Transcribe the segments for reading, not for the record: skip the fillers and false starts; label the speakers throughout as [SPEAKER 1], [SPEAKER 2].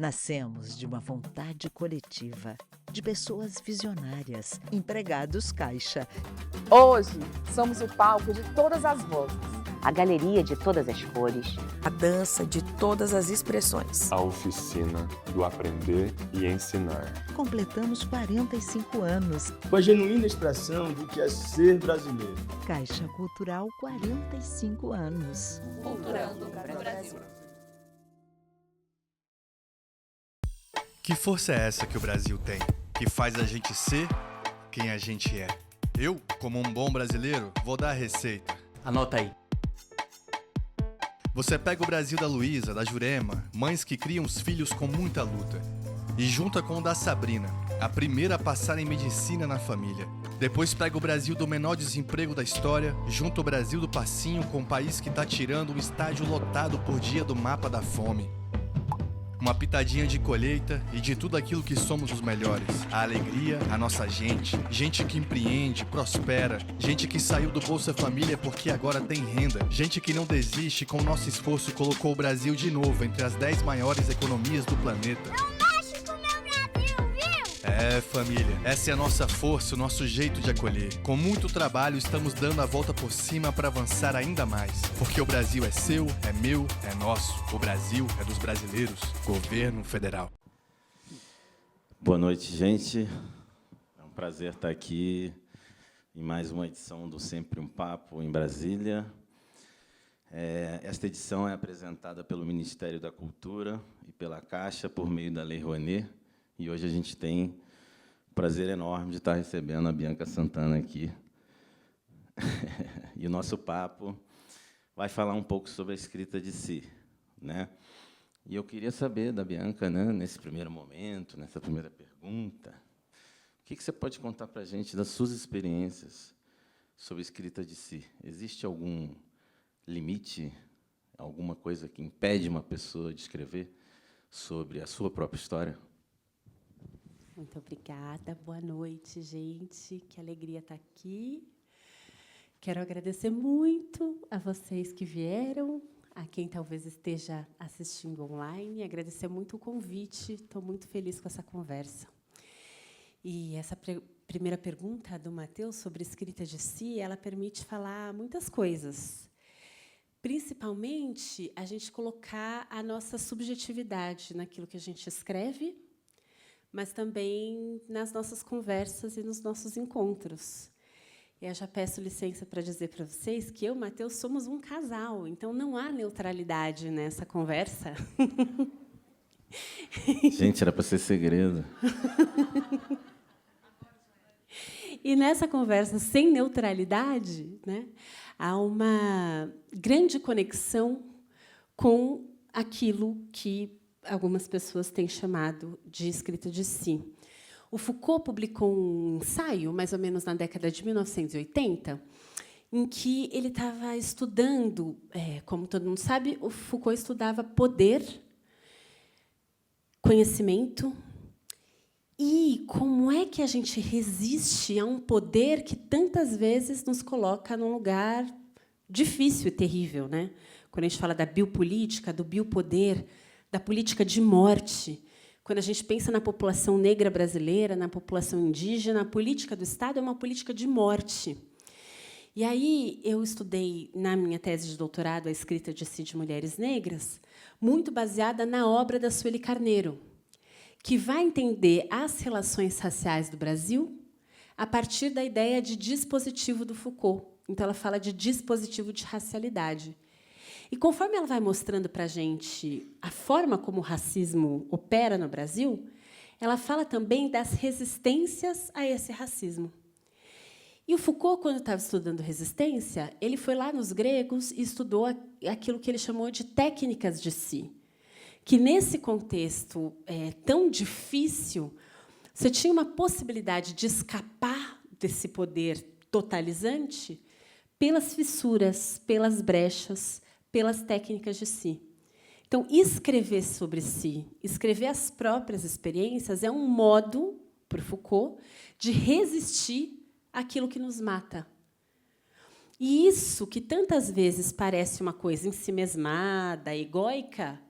[SPEAKER 1] Nascemos de uma vontade coletiva, de pessoas visionárias, empregados caixa.
[SPEAKER 2] Hoje, somos o palco de todas as vozes.
[SPEAKER 3] A galeria de todas as cores.
[SPEAKER 4] A dança de todas as expressões.
[SPEAKER 5] A oficina do aprender e ensinar.
[SPEAKER 1] Completamos 45 anos.
[SPEAKER 6] Com a genuína expressão do que é ser brasileiro.
[SPEAKER 1] Caixa Cultural, 45 anos.
[SPEAKER 2] Culturando para o Brasil.
[SPEAKER 7] Que força é essa que o Brasil tem, que faz a gente ser quem a gente é? Eu, como um bom brasileiro, vou dar a receita.
[SPEAKER 8] Anota aí.
[SPEAKER 7] Você pega o Brasil da Luísa, da Jurema, mães que criam os filhos com muita luta, e junta com o da Sabrina, a primeira a passar em medicina na família. Depois pega o Brasil do menor desemprego da história, junta o Brasil do passinho com o país que tá tirando um estádio lotado por dia do mapa da fome. Uma pitadinha de colheita e de tudo aquilo que somos os melhores. A alegria, a nossa gente. Gente que empreende, prospera. Gente que saiu do Bolsa Família porque agora tem renda. Gente que não desiste, com o nosso esforço colocou o Brasil de novo entre as 10 maiores economias do planeta. É, família, essa é a nossa força, o nosso jeito de acolher. Com muito trabalho, estamos dando a volta por cima para avançar ainda mais. Porque o Brasil é seu, é meu, é nosso. O Brasil é dos brasileiros. Governo Federal.
[SPEAKER 9] Boa noite, gente. É um prazer estar aqui em mais uma edição do Sempre um Papo em Brasília. Esta edição é apresentada pelo Ministério da Cultura e pela Caixa por meio da Lei Rouanet. E hoje a gente tem o prazer enorme de estar recebendo a Bianca Santana aqui. E o nosso papo vai falar um pouco sobre a escrita de si, né? E eu queria saber da Bianca, né, nesse primeiro momento, nessa primeira pergunta, o que você pode contar para a gente das suas experiências sobre a escrita de si? Existe algum limite, alguma coisa que impede uma pessoa de escrever sobre a sua própria história?
[SPEAKER 10] Muito obrigada. Boa noite, gente. Que alegria estar aqui. Quero agradecer muito a vocês que vieram, a quem talvez esteja assistindo online. Agradecer muito o convite. Estou muito feliz com essa conversa. E essa primeira pergunta do Matheus sobre escrita de si, ela permite falar muitas coisas. Principalmente, a gente colocar a nossa subjetividade naquilo que a gente escreve, mas também nas nossas conversas e nos nossos encontros. E eu já peço licença para dizer para vocês que eu e o Matheus somos um casal, então não há neutralidade nessa conversa.
[SPEAKER 9] Gente, era para ser segredo.
[SPEAKER 10] E nessa conversa sem neutralidade, né, há uma grande conexão com aquilo que algumas pessoas têm chamado de escrita de si. O Foucault publicou um ensaio, mais ou menos na década de 1980, em que ele estava estudando, como todo mundo sabe, o Foucault estudava poder, conhecimento, e como é que a gente resiste a um poder que tantas vezes nos coloca num lugar difícil e terrível, né? Quando a gente fala da biopolítica, do biopoder, da política de morte. Quando a gente pensa na população negra brasileira, na população indígena, a política do Estado é uma política de morte. E aí eu estudei, na minha tese de doutorado, a escrita de si de mulheres negras, muito baseada na obra da Sueli Carneiro, que vai entender as relações raciais do Brasil a partir da ideia de dispositivo do Foucault. Então, ela fala de dispositivo de racialidade. E, conforme ela vai mostrando para a gente a forma como o racismo opera no Brasil, ela fala também das resistências a esse racismo. E o Foucault, quando estava estudando resistência, ele foi lá nos gregos e estudou aquilo que ele chamou de técnicas de si, que, nesse contexto tão difícil, você tinha uma possibilidade de escapar desse poder totalizante pelas fissuras, pelas brechas, pelas técnicas de si. Então, escrever sobre si, escrever as próprias experiências, é um modo, para Foucault, de resistir àquilo que nos mata. E isso, que tantas vezes parece uma coisa ensimesmada, egóica,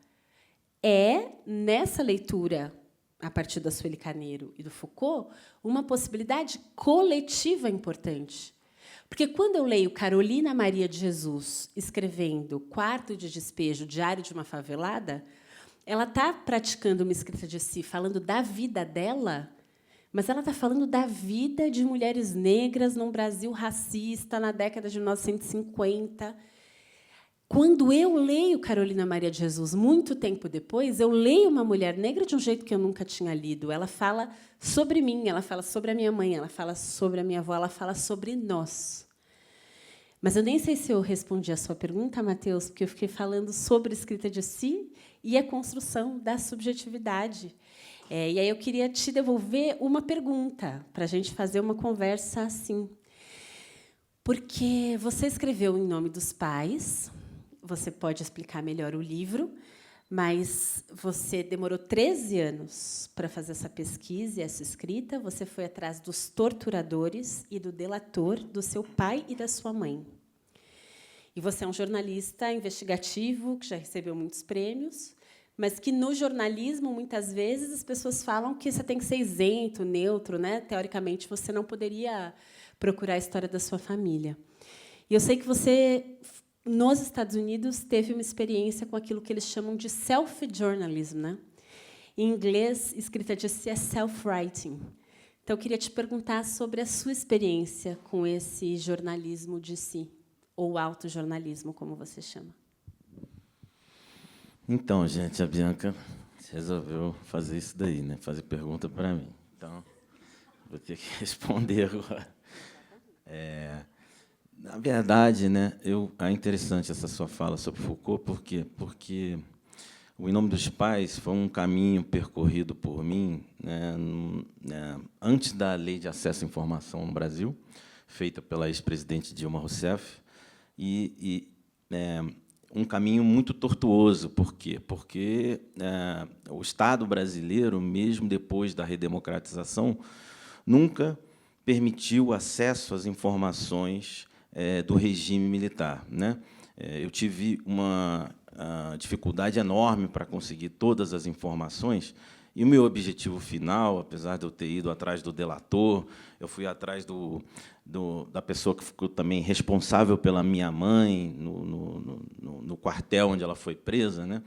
[SPEAKER 10] é, nessa leitura, a partir da Sueli Carneiro e do Foucault, uma possibilidade coletiva importante. Porque, quando eu leio Carolina Maria de Jesus escrevendo Quarto de Despejo, Diário de uma Favelada, ela está praticando uma escrita de si, falando da vida dela, mas ela está falando da vida de mulheres negras num Brasil racista, na década de 1950. Quando eu leio Carolina Maria de Jesus, muito tempo depois, eu leio uma mulher negra de um jeito que eu nunca tinha lido. Ela fala sobre mim, ela fala sobre a minha mãe, ela fala sobre a minha avó, ela fala sobre nós. Mas eu nem sei se eu respondi a sua pergunta, Matheus, porque eu fiquei falando sobre a escrita de si e a construção da subjetividade. E aí eu queria te devolver uma pergunta, para a gente fazer uma conversa assim. Porque você escreveu em nome dos pais, você pode explicar melhor o livro, mas você demorou 13 anos para fazer essa pesquisa e essa escrita. Você foi atrás dos torturadores e do delator do seu pai e da sua mãe. E você é um jornalista investigativo que já recebeu muitos prêmios, mas que, no jornalismo, muitas vezes, as pessoas falam que você tem que ser isento, neutro, né? Teoricamente, você não poderia procurar a história da sua família. E eu sei que você, nos Estados Unidos, teve uma experiência com aquilo que eles chamam de self-journalism, né? Em inglês, escrita de si é self-writing. Então, eu queria te perguntar sobre a sua experiência com esse jornalismo de si, ou autojornalismo, como você chama.
[SPEAKER 9] Então, gente, a Bianca resolveu fazer isso daí, né? Fazer pergunta para mim. Então, vou ter que responder agora. Na verdade, né, é interessante essa sua fala sobre Foucault, por quê? Porque o Em Nome dos Pais foi um caminho percorrido por mim, né, antes da Lei de Acesso à Informação no Brasil, feita pela ex-presidente Dilma Rousseff, um caminho muito tortuoso. Por quê? Porque o Estado brasileiro, mesmo depois da redemocratização, nunca permitiu acesso às informações do regime militar, né? Eu tive uma dificuldade enorme para conseguir todas as informações, e o meu objetivo final, apesar de eu ter ido atrás do delator, eu fui atrás da pessoa que ficou também responsável pela minha mãe no quartel onde ela foi presa, né?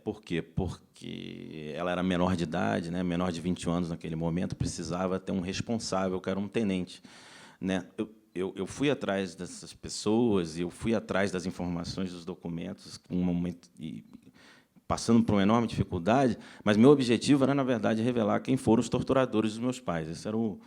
[SPEAKER 9] Por quê? Porque ela era menor de idade, né? Menor de 21 anos naquele momento, precisava ter um responsável, que era um tenente, né? Eu fui atrás dessas pessoas, eu fui atrás das informações dos documentos, passando por uma enorme dificuldade, mas meu objetivo era, na verdade, revelar quem foram os torturadores dos meus pais. Esse era o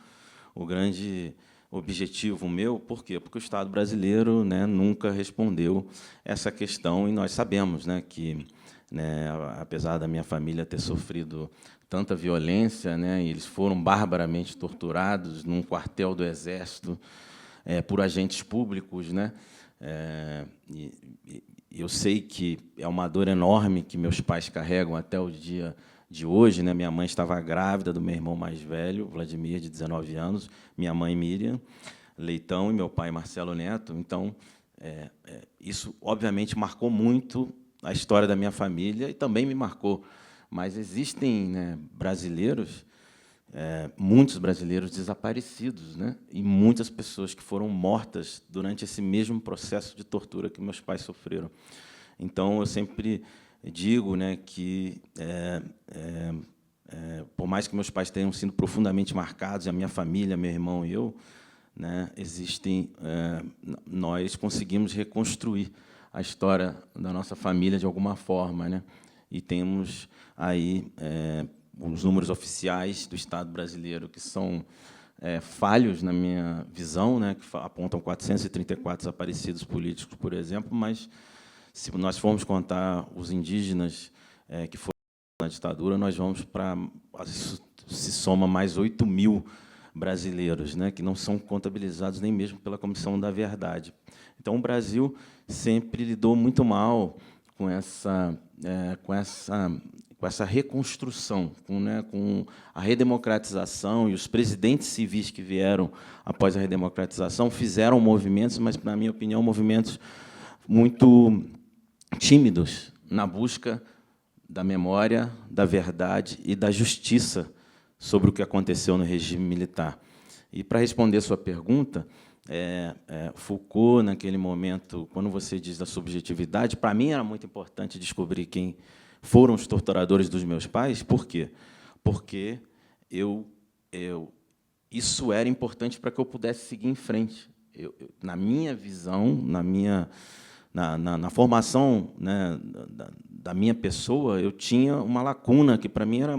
[SPEAKER 9] grande objetivo meu. Por quê? Porque o Estado brasileiro, né, nunca respondeu essa questão, e nós sabemos, né, que, né, apesar da minha família ter sofrido tanta violência, né, eles foram barbaramente torturados num quartel do Exército, por agentes públicos, né? Eu sei que é uma dor enorme que meus pais carregam até o dia de hoje, né? Minha mãe estava grávida do meu irmão mais velho, Vladimir, de 19 anos, minha mãe, Miriam Leitão, e meu pai, Marcelo Neto. Então, isso, obviamente, marcou muito a história da minha família e também me marcou. Mas existem, né, brasileiros, muitos brasileiros desaparecidos, né? E muitas pessoas que foram mortas durante esse mesmo processo de tortura que meus pais sofreram. Então, eu sempre digo, né, que, por mais que meus pais tenham sido profundamente marcados, a minha família, meu irmão e eu, né, nós conseguimos reconstruir a história da nossa família de alguma forma, né? E temos aí os números oficiais do Estado brasileiro, que são falhos, na minha visão, né, que apontam 434 desaparecidos políticos, por exemplo, mas, se nós formos contar os indígenas que foram na ditadura, nós vamos para... se soma mais 8.000 brasileiros, né, que não são contabilizados nem mesmo pela Comissão da Verdade. Então, o Brasil sempre lidou muito mal com essa reconstrução, com a redemocratização, e os presidentes civis que vieram após a redemocratização fizeram movimentos, mas, na minha opinião, movimentos muito tímidos na busca da memória, da verdade e da justiça sobre o que aconteceu no regime militar. E, para responder a sua pergunta, Foucault, naquele momento, quando você diz da subjetividade, para mim era muito importante descobrir quem foram os torturadores dos meus pais. Por quê? Porque isso era importante para que eu pudesse seguir em frente. Na minha visão, na formação, né, da minha pessoa, eu tinha uma lacuna que, para mim, era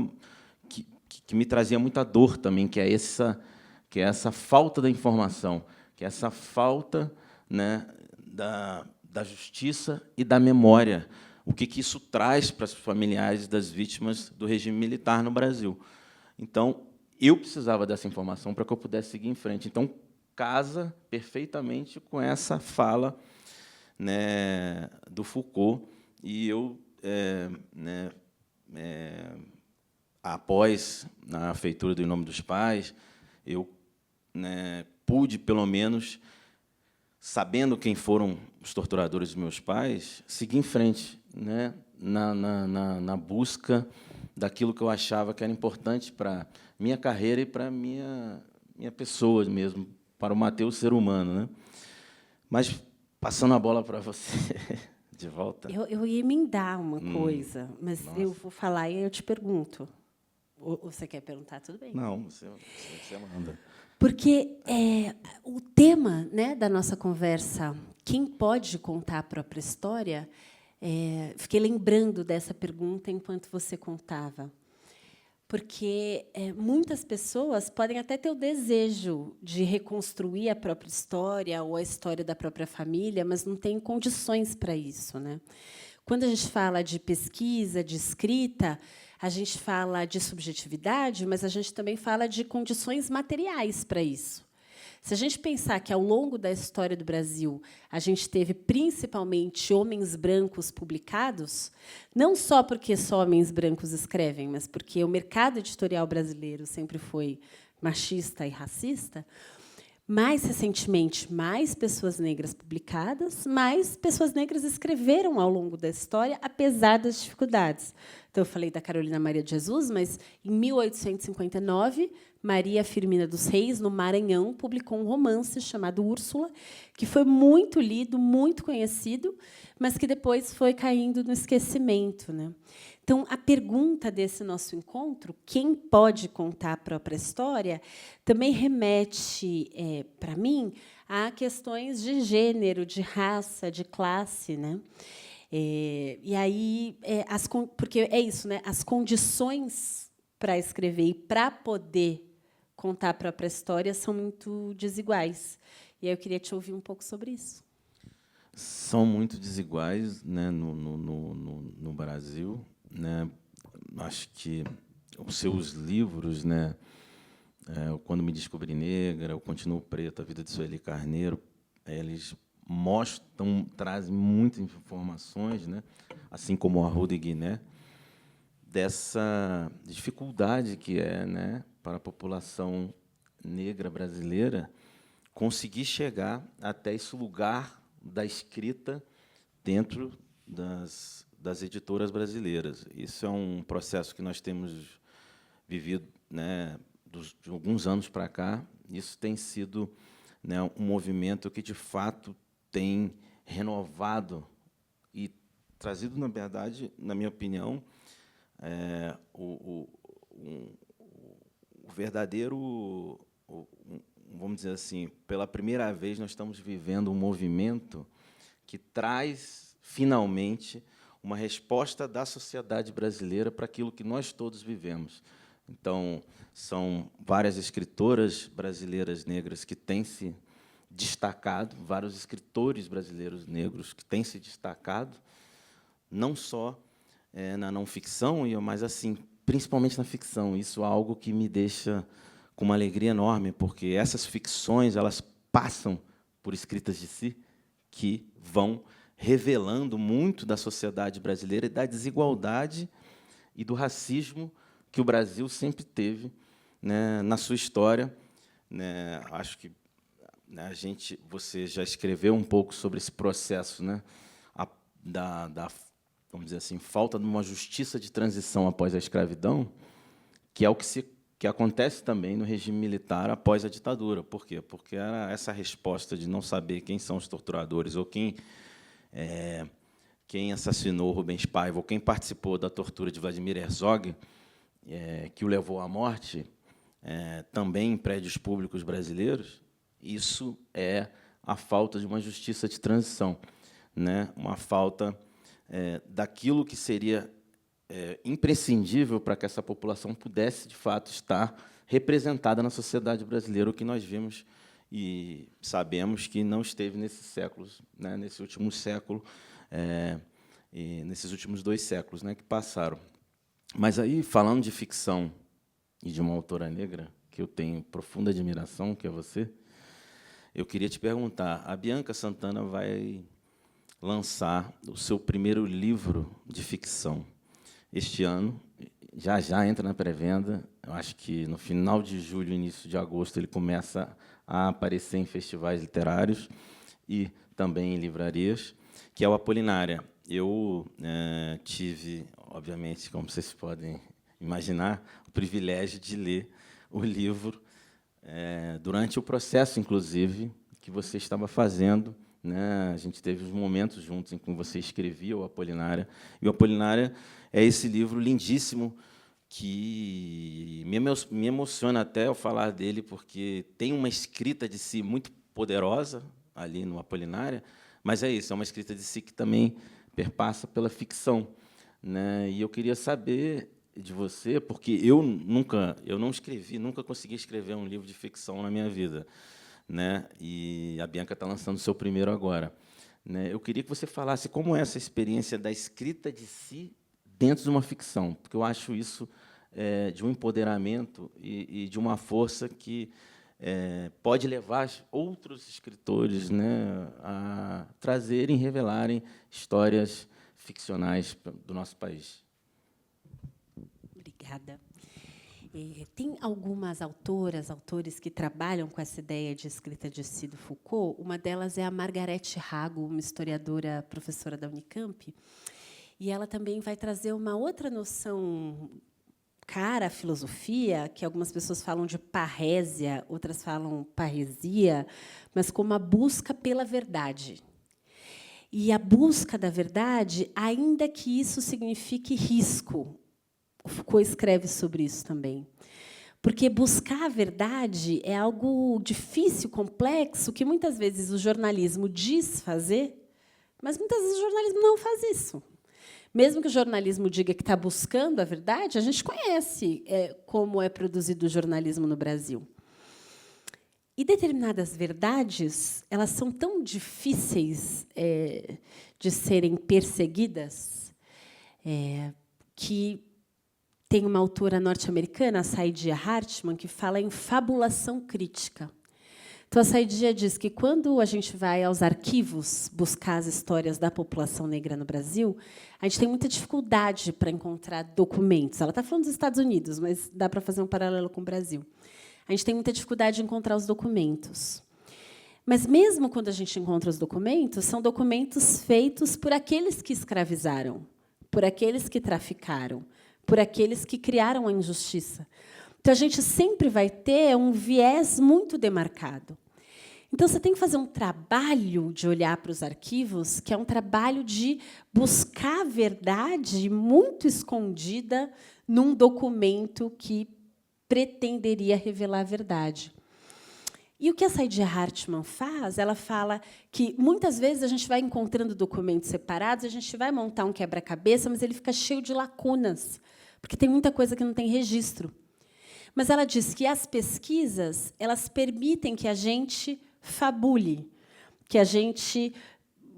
[SPEAKER 9] que me trazia muita dor também, que é essa falta da informação, que é essa falta, né, da justiça e da memória. O que isso traz para os familiares das vítimas do regime militar no Brasil. Então, eu precisava dessa informação para que eu pudesse seguir em frente. Então, casa perfeitamente com essa fala, né, do Foucault. E eu, após a feitura do Em Nome dos Pais, eu, né, pude, pelo menos, sabendo quem foram os torturadores dos meus pais, seguir em frente, né, na busca daquilo que eu achava que era importante para minha carreira e para minha pessoa mesmo, para o Mateus ser humano, né? Mas, passando a bola para você, de volta.
[SPEAKER 10] Eu ia emendar uma coisa, mas
[SPEAKER 9] nossa.
[SPEAKER 10] eu vou falar e eu te pergunto. Ou você quer perguntar? Tudo bem.
[SPEAKER 9] Não, você manda.
[SPEAKER 10] Porque o tema, né, da nossa conversa, quem pode contar a própria história, fiquei lembrando dessa pergunta enquanto você contava. Porque muitas pessoas podem até ter o desejo de reconstruir a própria história ou a história da própria família, mas não têm condições para isso, né? Quando a gente fala de pesquisa, de escrita, a gente fala de subjetividade, mas a gente também fala de condições materiais para isso. Se a gente pensar que, ao longo da história do Brasil, a gente teve, principalmente, homens brancos publicados, não só porque só homens brancos escrevem, mas porque o mercado editorial brasileiro sempre foi machista e racista, mais recentemente, mais pessoas negras publicadas, mais pessoas negras escreveram ao longo da história, apesar das dificuldades. Então, eu falei da Carolina Maria de Jesus, mas, em 1859, Maria Firmina dos Reis, no Maranhão, publicou um romance chamado Úrsula, que foi muito lido, muito conhecido, mas que depois foi caindo no esquecimento, né? Então, a pergunta desse nosso encontro, quem pode contar a própria história, também remete, para mim, a questões de gênero, de raça, de classe, né? E aí, porque é isso, né? As condições para escrever e para poder contar a própria história são muito desiguais. E aí eu queria te ouvir um pouco sobre isso.
[SPEAKER 9] São muito desiguais, né, no Brasil, né? Acho que os seus livros, né, Quando Me Descobri Negra, Eu Continuo Preta, A Vida de Sueli Carneiro, eles trazem muitas informações, né, assim como Arruda e Guiné, dessa dificuldade que é, né, para a população negra brasileira conseguir chegar até esse lugar da escrita dentro das editoras brasileiras. Isso é um processo que nós temos vivido, né, de alguns anos para cá. Isso tem sido, né, um movimento que, de fato, tem renovado e trazido, na verdade, na minha opinião, o verdadeiro, vamos dizer assim, pela primeira vez nós estamos vivendo um movimento que traz, finalmente, uma resposta da sociedade brasileira para aquilo que nós todos vivemos. Então, são várias escritoras brasileiras negras que têm se destacado, vários escritores brasileiros negros que têm se destacado, não só na não-ficção, mas, assim, principalmente na ficção. Isso é algo que me deixa com uma alegria enorme, porque essas ficções elas passam por escritas de si que vão revelando muito da sociedade brasileira e da desigualdade e do racismo que o Brasil sempre teve, né, na sua história, né? Acho que, né, você já escreveu um pouco sobre esse processo, né, vamos dizer assim, falta de uma justiça de transição após a escravidão, que é o que acontece também no regime militar após a ditadura. Por quê? Porque era essa resposta de não saber quem são os torturadores ou quem assassinou Rubens Paiva ou quem participou da tortura de Vladimir Herzog, que o levou à morte, também em prédios públicos brasileiros. Isso é a falta de uma justiça de transição, né? Uma falta daquilo que seria imprescindível para que essa população pudesse, de fato, estar representada na sociedade brasileira, o que nós vimos e sabemos que não esteve nesses séculos, né? Nesse último século, e nesses últimos 2 séculos, né, que passaram. Mas aí, falando de ficção e de uma autora negra, que eu tenho profunda admiração, que é você, eu queria te perguntar, a Bianca Santana vai lançar o seu primeiro livro de ficção este ano, já entra na pré-venda, eu acho que no final de julho, início de agosto, ele começa a aparecer em festivais literários e também em livrarias, que é o Apolinária. Eu tive, obviamente, como vocês podem imaginar, o privilégio de ler o livro durante o processo, inclusive, que você estava fazendo, né? A gente teve uns momentos juntos em que você escrevia o Apolinária, e o Apolinária é esse livro lindíssimo que me emociona até ao falar dele, porque tem uma escrita de si muito poderosa ali no Apolinária, mas é isso, é uma escrita de si que também perpassa pela ficção, né? E eu queria saber de você, porque eu não escrevi, nunca consegui escrever um livro de ficção na minha vida, né? E a Bianca está lançando o seu primeiro agora, né? Eu queria que você falasse como é essa experiência da escrita de si dentro de uma ficção, porque eu acho isso de um empoderamento e de uma força que pode levar outros escritores, né, a trazerem, revelarem histórias ficcionais do nosso país.
[SPEAKER 10] Obrigada. Tem algumas autores que trabalham com essa ideia de escrita de si do Foucault. Uma delas é a Margarete Rago, uma historiadora, professora da Unicamp, e ela também vai trazer uma outra noção cara à filosofia, que algumas pessoas falam de parrésia, outras falam parresia, mas como a busca pela verdade. E a busca da verdade, ainda que isso signifique risco. O Foucault escreve sobre isso também. Porque buscar a verdade é algo difícil, complexo, que muitas vezes o jornalismo diz fazer, mas muitas vezes o jornalismo não faz isso. Mesmo que o jornalismo diga que está buscando a verdade, a gente conhece como é produzido o jornalismo no Brasil. E determinadas verdades, elas são tão difíceis de serem perseguidas, que tem uma autora norte-americana, a Saidiya Hartman, que fala em fabulação crítica. Então, a Saidiya diz que, quando a gente vai aos arquivos buscar as histórias da população negra no Brasil, a gente tem muita dificuldade para encontrar documentos. Ela está falando dos Estados Unidos, mas dá para fazer um paralelo com o Brasil. A gente tem muita dificuldade de encontrar os documentos. Mas, mesmo quando a gente encontra os documentos, são documentos feitos por aqueles que escravizaram, por aqueles que traficaram, por aqueles que criaram a injustiça. Então, a gente sempre vai ter um viés muito demarcado. Então, você tem que fazer um trabalho de olhar para os arquivos, que é um trabalho de buscar a verdade muito escondida num documento que pretenderia revelar a verdade. E o que a Saidiya Hartman faz? Ela fala que, muitas vezes, a gente vai encontrando documentos separados, a gente vai montar um quebra-cabeça, mas ele fica cheio de lacunas, porque tem muita coisa que não tem registro. Mas ela diz que as pesquisas, elas permitem que a gente fabule, que a gente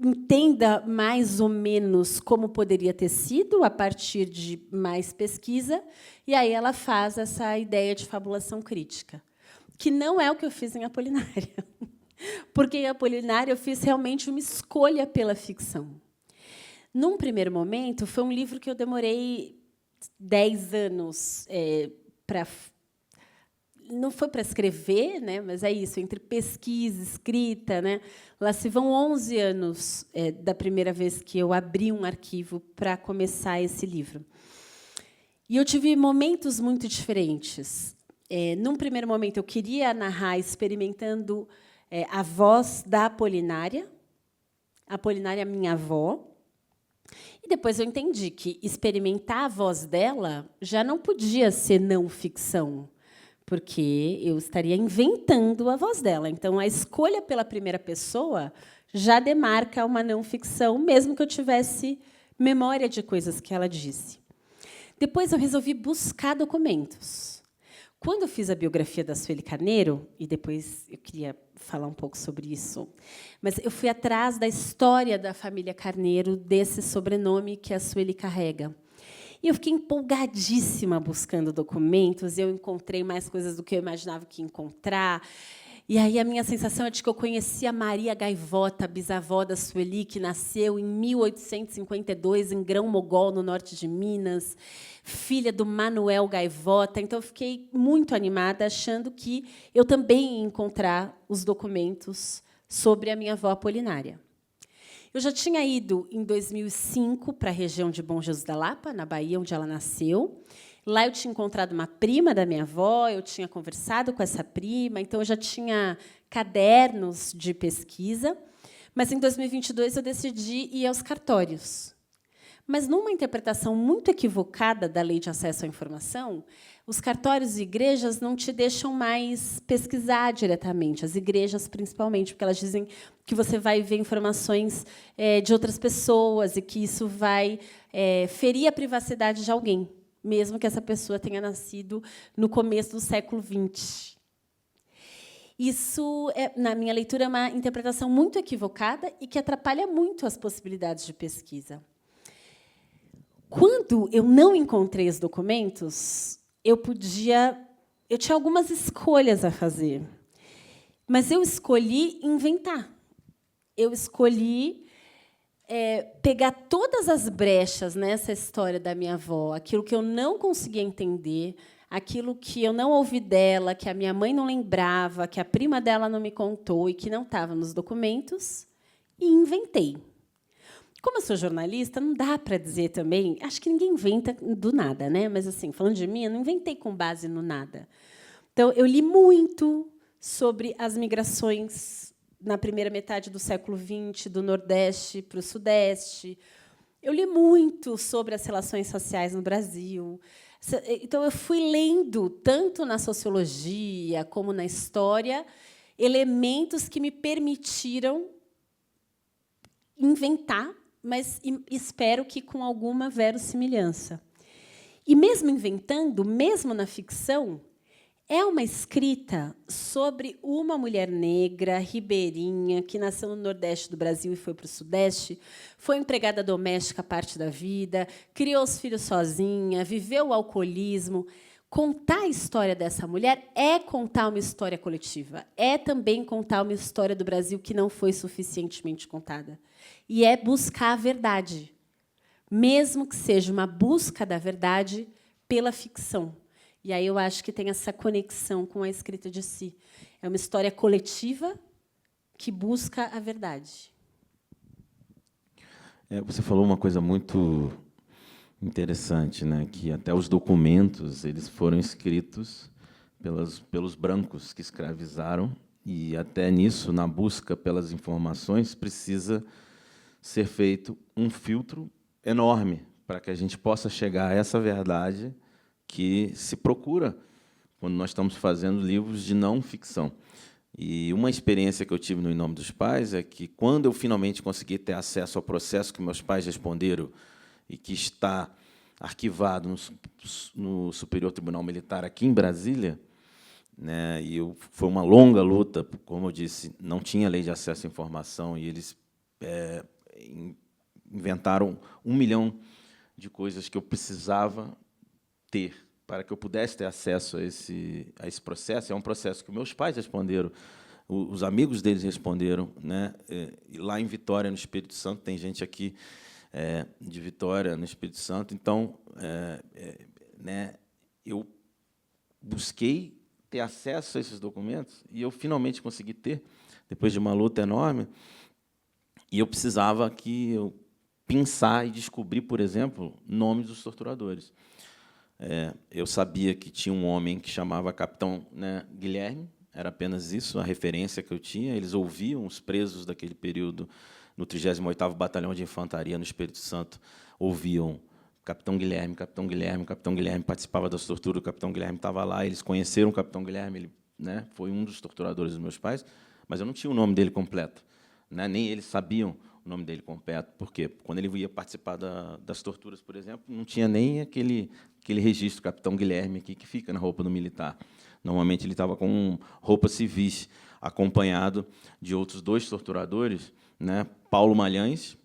[SPEAKER 10] entenda mais ou menos como poderia ter sido a partir de mais pesquisa, e aí ela faz essa ideia de fabulação crítica, que não é o que eu fiz em Apolinária. Porque em Apolinária eu fiz realmente uma escolha pela ficção. Num primeiro momento, foi um livro que eu demorei 10 anos para não foi para escrever, né, mas é isso, entre pesquisa, escrita, né, lá se vão 11 anos da primeira vez que eu abri um arquivo para começar esse livro. E eu tive momentos muito diferentes. Num primeiro momento, eu queria narrar experimentando a voz da Apolinária, minha avó. E depois eu entendi que experimentar a voz dela já não podia ser não ficção, porque eu estaria inventando a voz dela. Então, a escolha pela primeira pessoa já demarca uma não ficção, mesmo que eu tivesse memória de coisas que ela disse. Depois, eu resolvi buscar documentos. Quando eu fiz a biografia da Sueli Carneiro, e depois eu queria falar um pouco sobre isso, mas eu fui atrás da história da família Carneiro, desse sobrenome que a Sueli carrega. E eu fiquei empolgadíssima buscando documentos, e eu encontrei mais coisas do que eu imaginava que ia encontrar. E aí a minha sensação é de que eu conhecia Maria Gaivota, bisavó da Sueli, que nasceu em 1852 em Grão-Mogol, no norte de Minas, filha do Manuel Gaivota. Então, eu fiquei muito animada, achando que eu também ia encontrar os documentos sobre a minha avó Apolinária. Eu já tinha ido, em 2005, para a região de Bom Jesus da Lapa, na Bahia, onde ela nasceu. Lá eu tinha encontrado uma prima da minha avó, eu tinha conversado com essa prima, então eu já tinha cadernos de pesquisa. Mas, em 2022, eu decidi ir aos cartórios. Mas, numa interpretação muito equivocada da Lei de Acesso à Informação, os cartórios e igrejas não te deixam mais pesquisar diretamente, as igrejas, principalmente, porque elas dizem que você vai ver informações de outras pessoas e que isso vai ferir a privacidade de alguém, mesmo que essa pessoa tenha nascido no começo do século XX. Isso, na minha leitura, é uma interpretação muito equivocada e que atrapalha muito as possibilidades de pesquisa. Quando eu não encontrei os documentos, eu tinha algumas escolhas a fazer, mas eu escolhi inventar. Eu escolhi pegar todas as brechas nessa história da minha avó, aquilo que eu não conseguia entender, aquilo que eu não ouvi dela, que a minha mãe não lembrava, que a prima dela não me contou e que não estava nos documentos, e inventei. Como eu sou jornalista, não dá para dizer também... Acho que ninguém inventa do nada, né? Mas, assim, falando de mim, eu não inventei com base no nada. Então, eu li muito sobre as migrações na primeira metade do século XX, do Nordeste para o Sudeste. Eu li muito sobre as relações sociais no Brasil. Então, eu fui lendo, tanto na sociologia como na história, elementos que me permitiram inventar, mas espero que com alguma verossimilhança. E, mesmo inventando, mesmo na ficção, é uma escrita sobre uma mulher negra, ribeirinha, que nasceu no Nordeste do Brasil e foi para o Sudeste, foi empregada doméstica parte da vida, criou os filhos sozinha, viveu o alcoolismo. Contar a história dessa mulher é contar uma história coletiva, é também contar uma história do Brasil que não foi suficientemente contada. E é buscar a verdade, mesmo que seja uma busca da verdade pela ficção. E aí eu acho que tem essa conexão com a escrita de Si. É uma história coletiva que busca a verdade.
[SPEAKER 9] Você falou uma coisa muito interessante, né? Que até os documentos eles foram escritos pelos brancos que escravizaram, e até nisso, na busca pelas informações, precisa ser feito um filtro enorme para que a gente possa chegar a essa verdade que se procura quando nós estamos fazendo livros de não ficção. E uma experiência que eu tive no Em Nome dos Pais é que, quando eu finalmente consegui ter acesso ao processo que meus pais responderam e que está arquivado no Superior Tribunal Militar aqui em Brasília, né, foi uma longa luta, como eu disse, não tinha lei de acesso à informação, e eles inventaram 1 milhão de coisas que eu precisava ter para que eu pudesse ter acesso a esse processo. É um processo que meus pais responderam, os amigos deles responderam, né? E lá em Vitória, no Espírito Santo, tem gente aqui de Vitória, no Espírito Santo. Então, né, eu busquei ter acesso a esses documentos, e eu finalmente consegui ter, depois de uma luta enorme, e eu precisava que eu pensar e descobrir, por exemplo, nomes dos torturadores. Eu sabia que tinha um homem que chamava Capitão, né, Guilherme, era apenas isso, a referência que eu tinha. Eles ouviam os presos daquele período, no 38º Batalhão de Infantaria, no Espírito Santo, ouviam Capitão Guilherme, Capitão Guilherme, Capitão Guilherme, participava das torturas, o Capitão Guilherme estava lá, eles conheceram o Capitão Guilherme, ele, né, foi um dos torturadores dos meus pais, mas eu não tinha o nome dele completo, né, nem eles sabiam o nome dele completo. Por quê? Quando ele ia participar das torturas, por exemplo, não tinha nem aquele registro, Capitão Guilherme, aqui, que fica na roupa do militar. Normalmente, ele estava com roupas civis, acompanhado de outros 2 torturadores, né? Paulo Malhães,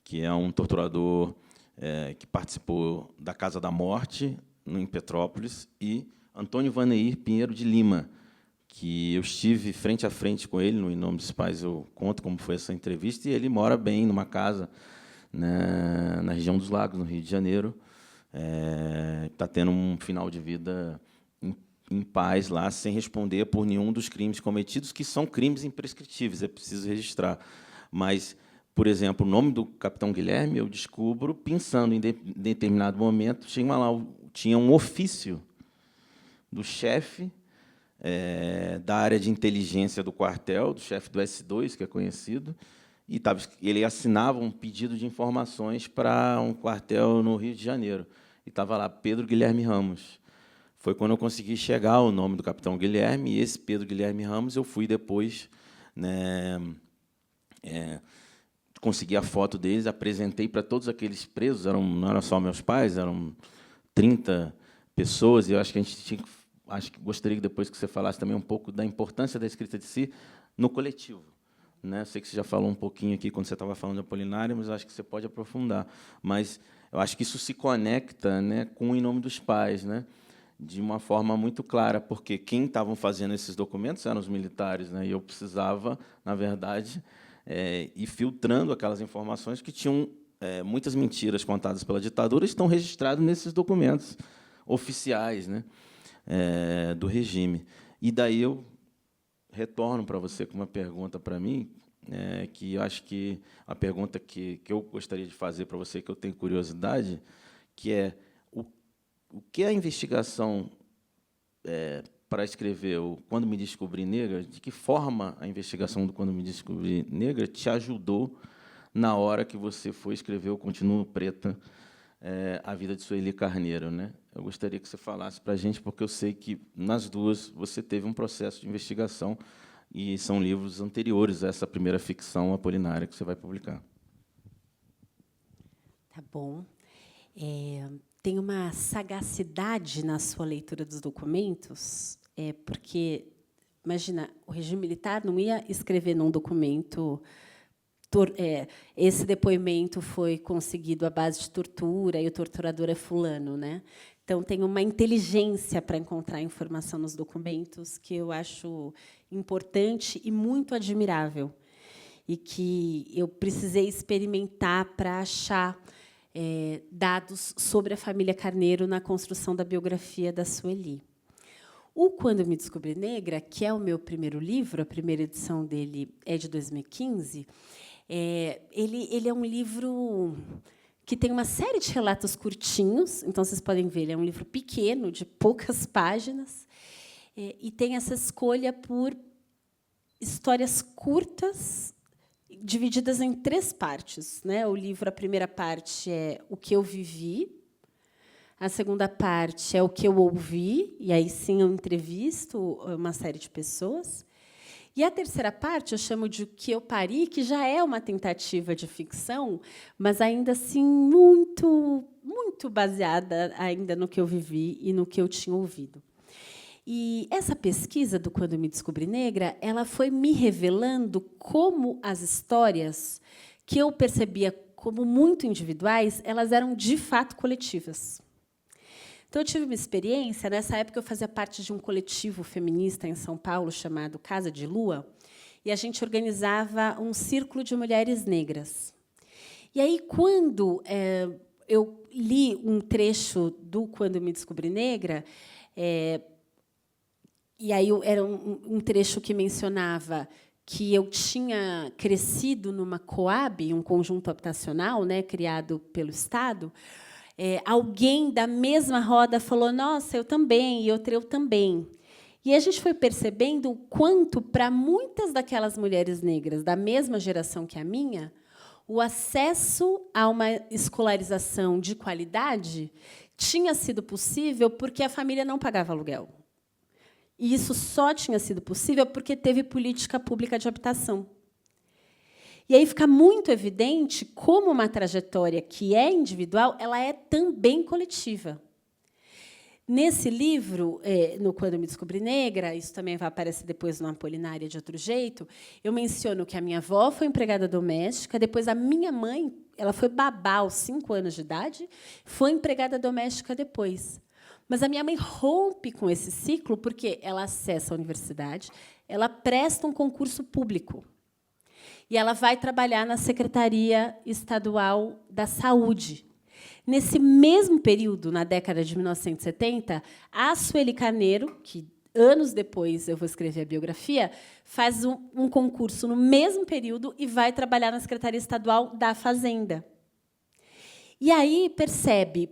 [SPEAKER 9] que é um torturador que participou da Casa da Morte, em Petrópolis, e Antônio Vaneir Pinheiro de Lima, que eu estive frente a frente com ele, no Em Nome dos Pais, eu conto como foi essa entrevista, e ele mora bem numa casa, né, na região dos Lagos, no Rio de Janeiro. Está tendo um final de vida em paz lá, sem responder por nenhum dos crimes cometidos, que são crimes imprescritíveis, é preciso registrar. Mas, por exemplo, o nome do Capitão Guilherme eu descubro pensando em determinado momento, tinha um ofício do chefe da área de inteligência do quartel, do chefe do S2, que é conhecido, e ele assinava um pedido de informações para um quartel no Rio de Janeiro. E estava lá, Pedro Guilherme Ramos. Foi quando eu consegui chegar ao nome do Capitão Guilherme, e esse Pedro Guilherme Ramos eu fui depois, né, consegui a foto deles, apresentei para todos aqueles presos, não eram só meus pais, eram 30 pessoas, e eu acho que a gente gostaria que depois que você falasse também um pouco da importância da escrita de si no coletivo, né? Sei que você já falou um pouquinho aqui quando você estava falando de Apolinário, mas acho que você pode aprofundar. Mas eu acho que isso se conecta, né, com o Em Nome dos Pais, né, de uma forma muito clara, porque quem estavam fazendo esses documentos eram os militares, né, e eu precisava, na verdade, ir filtrando aquelas informações que tinham muitas mentiras contadas pela ditadura, estão registradas nesses documentos oficiais, né, do regime. E daí eu retorno para você com uma pergunta para mim, que eu acho que a pergunta que eu gostaria de fazer para você, que eu tenho curiosidade, que é o que a investigação para escrever o Quando Me Descobri Negra, de que forma a investigação do Quando Me Descobri Negra te ajudou na hora que você foi escrever o Continuo Preta, a vida de Sueli Carneiro, né? Eu gostaria que você falasse para a gente, porque eu sei que, nas duas, você teve um processo de investigação, e são livros anteriores a essa primeira ficção apolinária que você vai publicar.
[SPEAKER 10] Tá bom. Tem uma sagacidade na sua leitura dos documentos, porque, imagina, o regime militar não ia escrever num documento esse depoimento foi conseguido à base de tortura e o torturador é fulano, né? Então tem uma inteligência para encontrar informação nos documentos que eu acho importante e muito admirável, e que eu precisei experimentar para achar dados sobre a família Carneiro na construção da biografia da Sueli. O Quando Me Descobri Negra, que é o meu primeiro livro, a primeira edição dele é de 2015. Ele é um livro que tem uma série de relatos curtinhos, então vocês podem ver, ele é um livro pequeno, de poucas páginas, e tem essa escolha por histórias curtas, divididas em 3 partes, né? O livro, a primeira parte é o que eu vivi, a segunda parte é o que eu ouvi, e aí sim eu entrevisto uma série de pessoas. E a terceira parte eu chamo de O que eu pari, que já é uma tentativa de ficção, mas ainda assim muito, muito baseada ainda no que eu vivi e no que eu tinha ouvido. E essa pesquisa do Quando Me Descobri Negra, ela foi me revelando como as histórias que eu percebia como muito individuais, elas eram de fato coletivas. Então, eu tive uma experiência. Nessa época, eu fazia parte de um coletivo feminista em São Paulo chamado Casa de Lua, e a gente organizava um círculo de mulheres negras. E aí, quando eu li um trecho do Quando Me Descobri Negra, E aí era um trecho que mencionava que eu tinha crescido numa Coab, um conjunto habitacional, né, criado pelo Estado. Alguém da mesma roda falou: nossa, eu também, e outra, eu também. E a gente foi percebendo o quanto, para muitas daquelas mulheres negras da mesma geração que a minha, o acesso a uma escolarização de qualidade tinha sido possível porque a família não pagava aluguel. E isso só tinha sido possível porque teve política pública de habitação. E aí fica muito evidente como uma trajetória que é individual, ela é também coletiva. Nesse livro, no Quando Eu Me Descobri Negra, isso também vai aparecer depois no Apolinária de outro jeito, eu menciono que a minha avó foi empregada doméstica, depois a minha mãe, ela foi babá aos 5 anos de idade, foi empregada doméstica depois. Mas a minha mãe rompe com esse ciclo porque ela acessa a universidade, ela presta um concurso público. E ela vai trabalhar na Secretaria Estadual da Saúde. Nesse mesmo período, na década de 1970, a Sueli Carneiro, que anos depois eu vou escrever a biografia, faz um concurso no mesmo período e vai trabalhar na Secretaria Estadual da Fazenda. E aí percebe,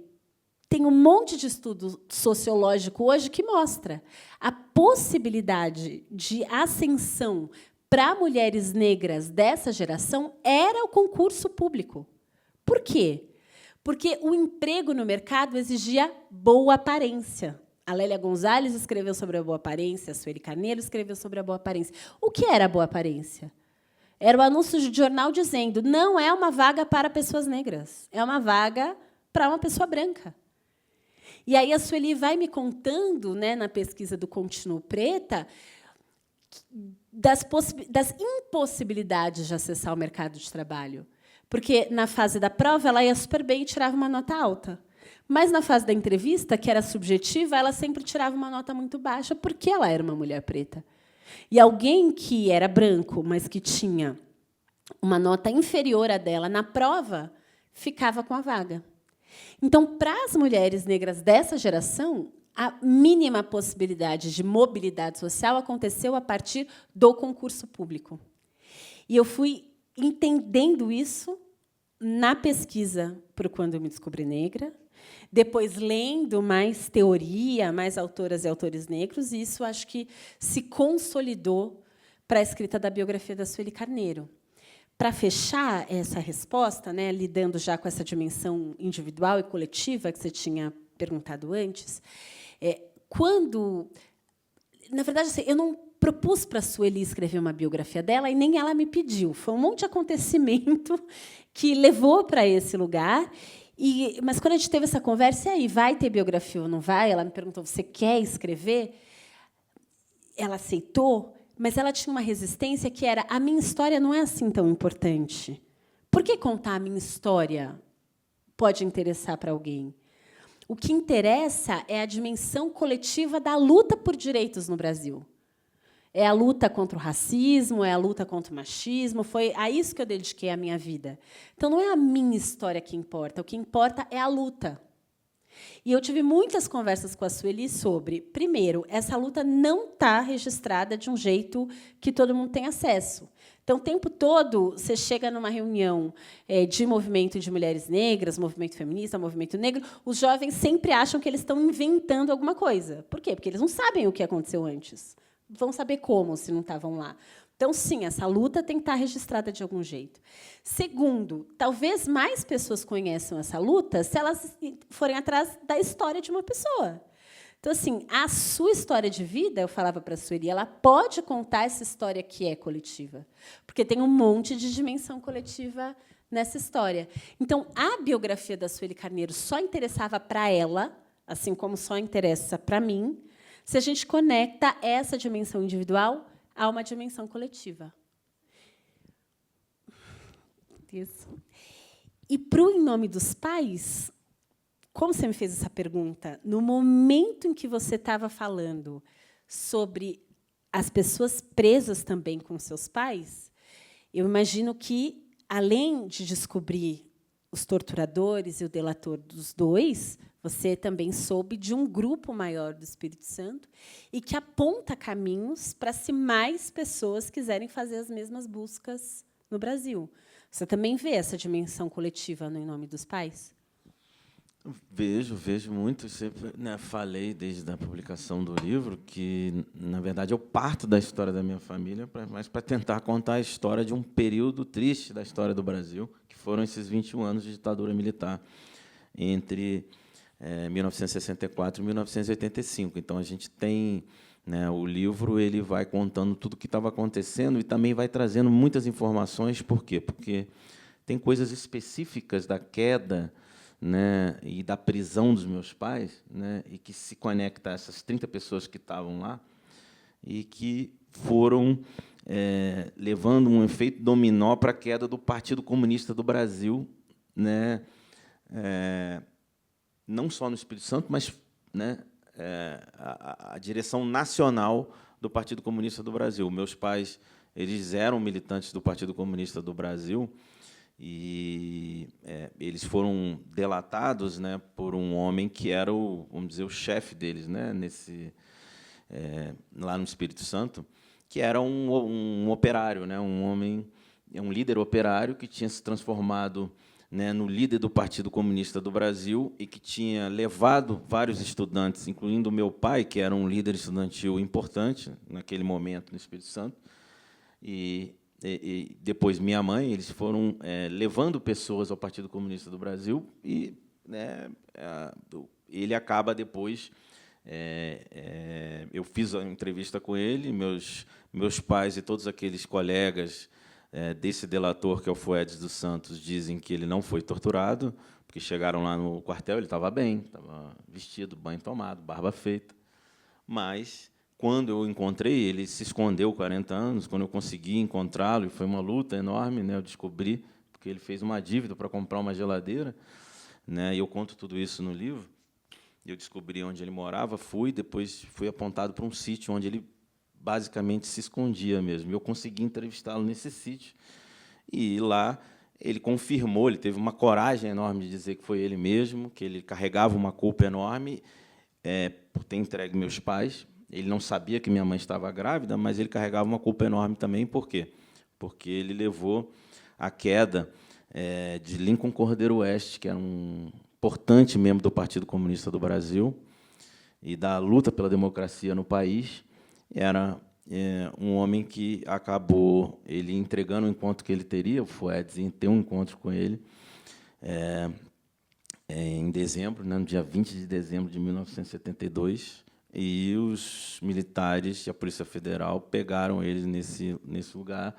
[SPEAKER 10] tem um monte de estudo sociológico hoje que mostra a possibilidade de ascensão para mulheres negras dessa geração era o concurso público. Por quê? Porque o emprego no mercado exigia boa aparência. A Lélia Gonzalez escreveu sobre a boa aparência, a Sueli Carneiro escreveu sobre a boa aparência. O que era a boa aparência? Era o anúncio de jornal dizendo: não é uma vaga para pessoas negras, é uma vaga para uma pessoa branca. E aí a Sueli vai me contando, né, na pesquisa do Continuo Preta, das impossibilidades de acessar o mercado de trabalho. Porque, na fase da prova, ela ia super bem e tirava uma nota alta. Mas, na fase da entrevista, que era subjetiva, ela sempre tirava uma nota muito baixa, porque ela era uma mulher preta. E alguém que era branco, mas que tinha uma nota inferior à dela na prova, ficava com a vaga. Então, para as mulheres negras dessa geração, a mínima possibilidade de mobilidade social aconteceu a partir do concurso público. E eu fui entendendo isso na pesquisa para o Quando Eu Me Descobri Negra, depois lendo mais teoria, mais autoras e autores negros, e isso acho que se consolidou para a escrita da biografia da Sueli Carneiro. Para fechar essa resposta, né, lidando já com essa dimensão individual e coletiva que você tinha perguntado antes, quando, na verdade, assim, eu não propus para a Sueli escrever uma biografia dela e nem ela me pediu. Foi um monte de acontecimento que levou para esse lugar. Mas, quando a gente teve essa conversa, e aí, vai ter biografia ou não vai? Ela me perguntou: você quer escrever? Ela aceitou, mas ela tinha uma resistência que era: a minha história não é assim tão importante. Por que contar a minha história pode interessar para alguém? O que interessa é a dimensão coletiva da luta por direitos no Brasil. É a luta contra o racismo, é a luta contra o machismo. Foi a isso que eu dediquei a minha vida. Então, não é a minha história que importa. O que importa é a luta. E eu tive muitas conversas com a Sueli sobre, primeiro, essa luta não está registrada de um jeito que todo mundo tem acesso. Então, o tempo todo, você chega numa reunião de movimento de mulheres negras, movimento feminista, movimento negro, os jovens sempre acham que eles estão inventando alguma coisa. Por quê? Porque eles não sabem o que aconteceu antes. Vão saber como, se não estavam lá. Então, sim, essa luta tem que estar registrada de algum jeito. Segundo, talvez mais pessoas conheçam essa luta se elas forem atrás da história de uma pessoa. Então, assim, a sua história de vida, eu falava para a Sueli, ela pode contar essa história que é coletiva, porque tem um monte de dimensão coletiva nessa história. Então, a biografia da Sueli Carneiro só interessava para ela, assim como só interessa para mim, se a gente conecta essa dimensão individual a uma dimensão coletiva. Isso. E, para o Em Nome dos Pais, como você me fez essa pergunta, no momento em que você estava falando sobre as pessoas presas também com seus pais, eu imagino que, além de descobrir os torturadores e o delator dos dois, você também soube de um grupo maior do Espírito Santo e que aponta caminhos para se mais pessoas quiserem fazer as mesmas buscas no Brasil. Você também vê essa dimensão coletiva no Em Nome dos Pais?
[SPEAKER 9] Vejo muito. Sempre, né, falei desde a publicação do livro que, na verdade, eu parto da história da minha família, mas para tentar contar a história de um período triste da história do Brasil, que foram esses 21 anos de ditadura militar, entre 1964 e 1985. Então, a gente tem, né, o livro ele vai contando tudo o que estava acontecendo e também vai trazendo muitas informações. Por quê? Porque tem coisas específicas da queda, né, e da prisão dos meus pais, né, e que se conecta a essas 30 pessoas que estavam lá e que foram levando um efeito dominó para a queda do Partido Comunista do Brasil, né, não só no Espírito Santo, mas, né, a direção nacional do Partido Comunista do Brasil. Meus pais, eles eram militantes do Partido Comunista do Brasil. E eles foram delatados, né, por um homem que era vamos dizer, o chefe deles, né, lá no Espírito Santo, que era um operário, né, um homem, um líder operário que tinha se transformado, né, no líder do Partido Comunista do Brasil e que tinha levado vários estudantes, incluindo o meu pai, que era um líder estudantil importante naquele momento no Espírito Santo, e depois minha mãe, eles foram levando pessoas ao Partido Comunista do Brasil e, né, ele acaba depois. Eu fiz a entrevista com ele, meus pais e todos aqueles colegas desse delator, que é o Fuedes dos Santos, dizem que ele não foi torturado, porque chegaram lá no quartel, ele estava bem, estava vestido, banho tomado, barba feita, mas quando eu encontrei, ele se escondeu 40 anos. Quando eu consegui encontrá-lo, e foi uma luta enorme, né, eu descobri, porque ele fez uma dívida para comprar uma geladeira, né, e eu conto tudo isso no livro. Eu descobri onde ele morava, depois fui apontado para um sítio onde ele basicamente se escondia mesmo. Eu consegui entrevistá-lo nesse sítio, e lá ele confirmou, ele teve uma coragem enorme de dizer que foi ele mesmo, que ele carregava uma culpa enorme por ter entregue meus pais. Ele não sabia que minha mãe estava grávida, mas ele carregava uma culpa enorme também. Por quê? Porque ele levou a queda de Lincoln Cordeiro Oeste, que era um importante membro do Partido Comunista do Brasil e da luta pela democracia no país. Era um homem que acabou ele entregando o encontro que ele teria, o Fuedes, em ter um encontro com ele, em dezembro, né, no dia 20 de dezembro de 1972, e os militares e a Polícia Federal pegaram ele nesse lugar.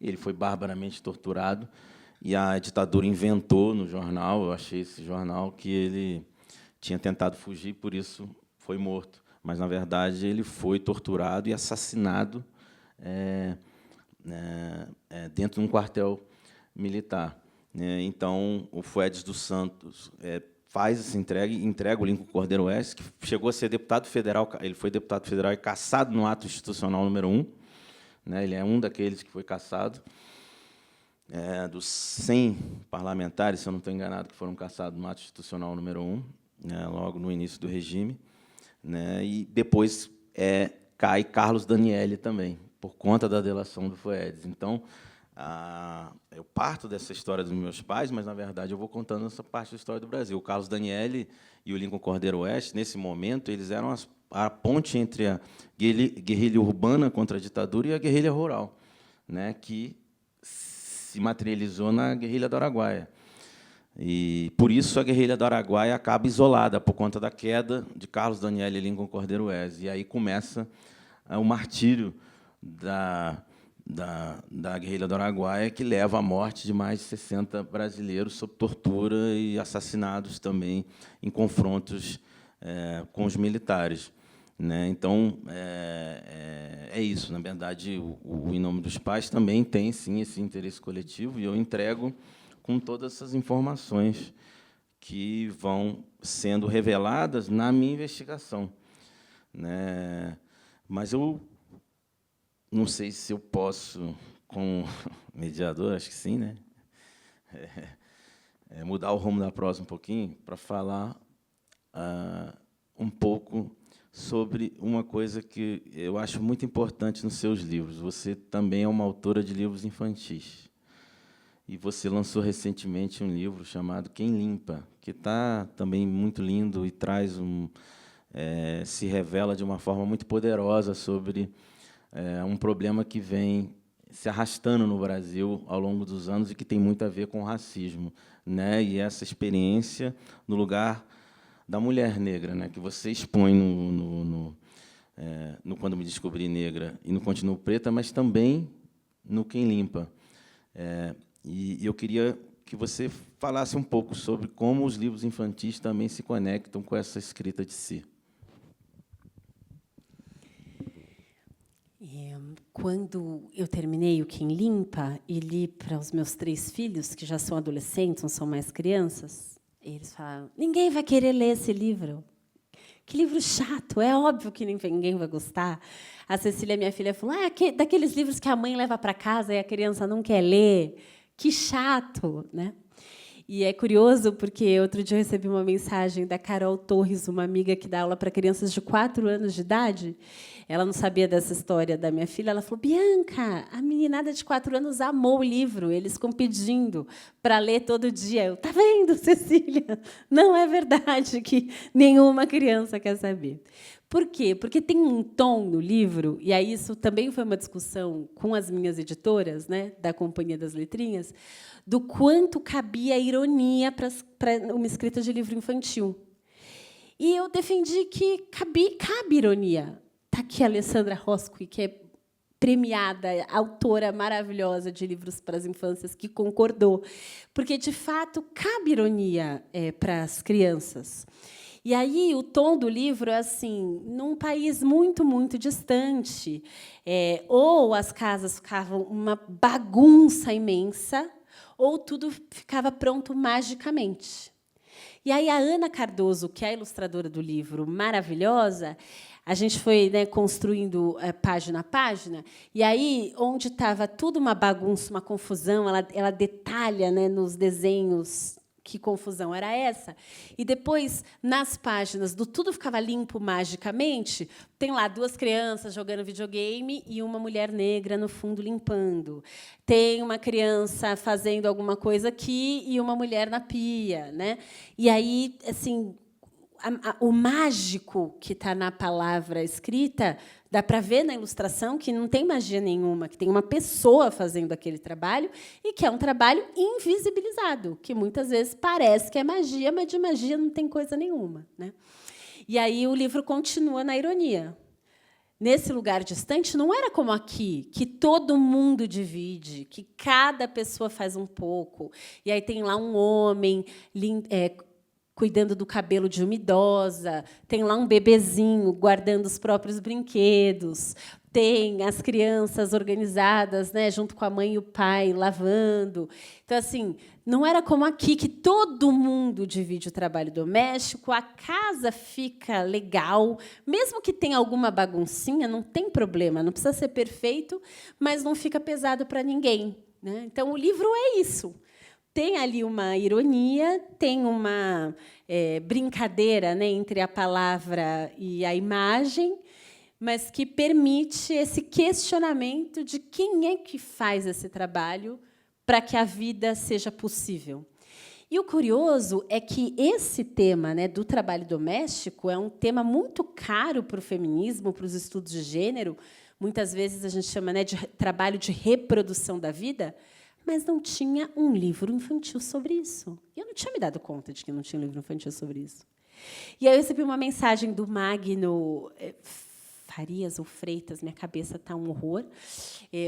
[SPEAKER 9] Ele foi barbaramente torturado, e a ditadura inventou no jornal, eu achei esse jornal, que ele tinha tentado fugir, por isso foi morto. Mas, na verdade, ele foi torturado e assassinado dentro de um quartel militar. Então, o Fuedes dos Santos faz essa entrega o Lincoln Cordeiro Oeste, que chegou a ser deputado federal. Ele foi deputado federal e cassado no ato institucional número 1. Né, ele é um daqueles que foi cassado. Dos 100 parlamentares, se eu não estou enganado, que foram cassados no ato institucional número 1, né, logo no início do regime. Né, e depois cai Carlos Daniele também, por conta da delação do Fuedes. Então, eu parto dessa história dos meus pais, mas, na verdade, eu vou contando essa parte da história do Brasil. O Carlos Daniele e o Lincoln Cordeiro Oeste, nesse momento, eles eram a ponte entre a guerrilha urbana contra a ditadura e a guerrilha rural, né, que se materializou na guerrilha do Araguaia. E, por isso, a guerrilha do Araguaia acaba isolada, por conta da queda de Carlos Daniele e Lincoln Cordeiro Oeste. E aí começa o martírio da guerrilha do Araguaia, que leva à morte de mais de 60 brasileiros sob tortura e assassinados também em confrontos com os militares. Né? Então, é isso. Na verdade, o Em Nome dos Pais também tem, sim, esse interesse coletivo, e eu entrego com todas essas informações que vão sendo reveladas na minha investigação. Né? Mas eu não sei se eu posso, como mediador, acho que sim, né? mudar o rumo da prosa um pouquinho para falar um pouco sobre uma coisa que eu acho muito importante nos seus livros. Você também é uma autora de livros infantis. E você lançou recentemente um livro chamado Quem Limpa, que está também muito lindo e traz se revela de uma forma muito poderosa sobre um problema que vem se arrastando no Brasil ao longo dos anos e que tem muito a ver com o racismo, né? E essa experiência no lugar da mulher negra, né? Que você expõe no Quando Me Descobri Negra e no Continuo Preta, mas também no Quem Limpa. E eu queria que você falasse um pouco sobre como os livros infantis também se conectam com essa escrita de si.
[SPEAKER 10] Quando eu terminei o Quem Limpa e li para os meus 3 filhos, que já são adolescentes, não são mais crianças, eles falaram: ninguém vai querer ler esse livro. Que livro chato, é óbvio que ninguém vai gostar. A Cecília, minha filha, falou: daqueles livros que a mãe leva para casa e a criança não quer ler. Que chato, né? E é curioso, porque outro dia eu recebi uma mensagem da Carol Torres, uma amiga que dá aula para crianças de 4 anos de idade. Ela não sabia dessa história da minha filha. Ela falou: Bianca, a meninada de 4 anos amou o livro. Eles ficam pedindo para ler todo dia. Eu: tá vendo, Cecília? Não é verdade que nenhuma criança quer saber. Por quê? Porque tem um tom no livro, e aí isso também foi uma discussão com as minhas editoras, né, da Companhia das Letrinhas, do quanto cabia ironia para uma escrita de livro infantil. E eu defendi que cabe ironia. Está aqui a Alessandra Rosqui, que é premiada, autora maravilhosa de livros para as infâncias, que concordou, porque, de fato, cabe ironia para as crianças. E aí o tom do livro é assim: num país muito, muito distante, ou as casas ficavam uma bagunça imensa, ou tudo ficava pronto magicamente. E aí a Ana Cardoso, que é a ilustradora do livro, maravilhosa, a gente foi, né, construindo página a página, e aí, onde estava tudo uma bagunça, uma confusão, ela detalha, né, nos desenhos que confusão era essa. E depois, nas páginas do Tudo Ficava Limpo Magicamente, tem lá 2 crianças jogando videogame e uma mulher negra no fundo limpando. Tem uma criança fazendo alguma coisa aqui e uma mulher na pia, né? E aí, assim, o mágico que está na palavra escrita, dá para ver na ilustração que não tem magia nenhuma, que tem uma pessoa fazendo aquele trabalho e que é um trabalho invisibilizado, que muitas vezes parece que é magia, mas de magia não tem coisa nenhuma, né? E aí o livro continua na ironia. Nesse lugar distante, não era como aqui, que todo mundo divide, que cada pessoa faz um pouco. E aí tem lá um homem cuidando do cabelo de uma idosa, tem lá um bebezinho guardando os próprios brinquedos, tem as crianças organizadas, né, junto com a mãe e o pai, lavando. Então, assim, não era como aqui, que todo mundo divide o trabalho doméstico, a casa fica legal, mesmo que tenha alguma baguncinha, não tem problema, não precisa ser perfeito, mas não fica pesado para ninguém, né? Então, o livro é isso. Tem ali uma ironia, tem uma brincadeira, né, entre a palavra e a imagem, mas que permite esse questionamento de quem é que faz esse trabalho para que a vida seja possível. E o curioso é que esse tema, né, do trabalho doméstico é um tema muito caro para o feminismo, para os estudos de gênero. Muitas vezes a gente chama, né, de trabalho de reprodução da vida, mas não tinha um livro infantil sobre isso. E eu não tinha me dado conta de que não tinha um livro infantil sobre isso. E aí eu recebi uma mensagem do Magno Farias ou Freitas, minha cabeça está um horror,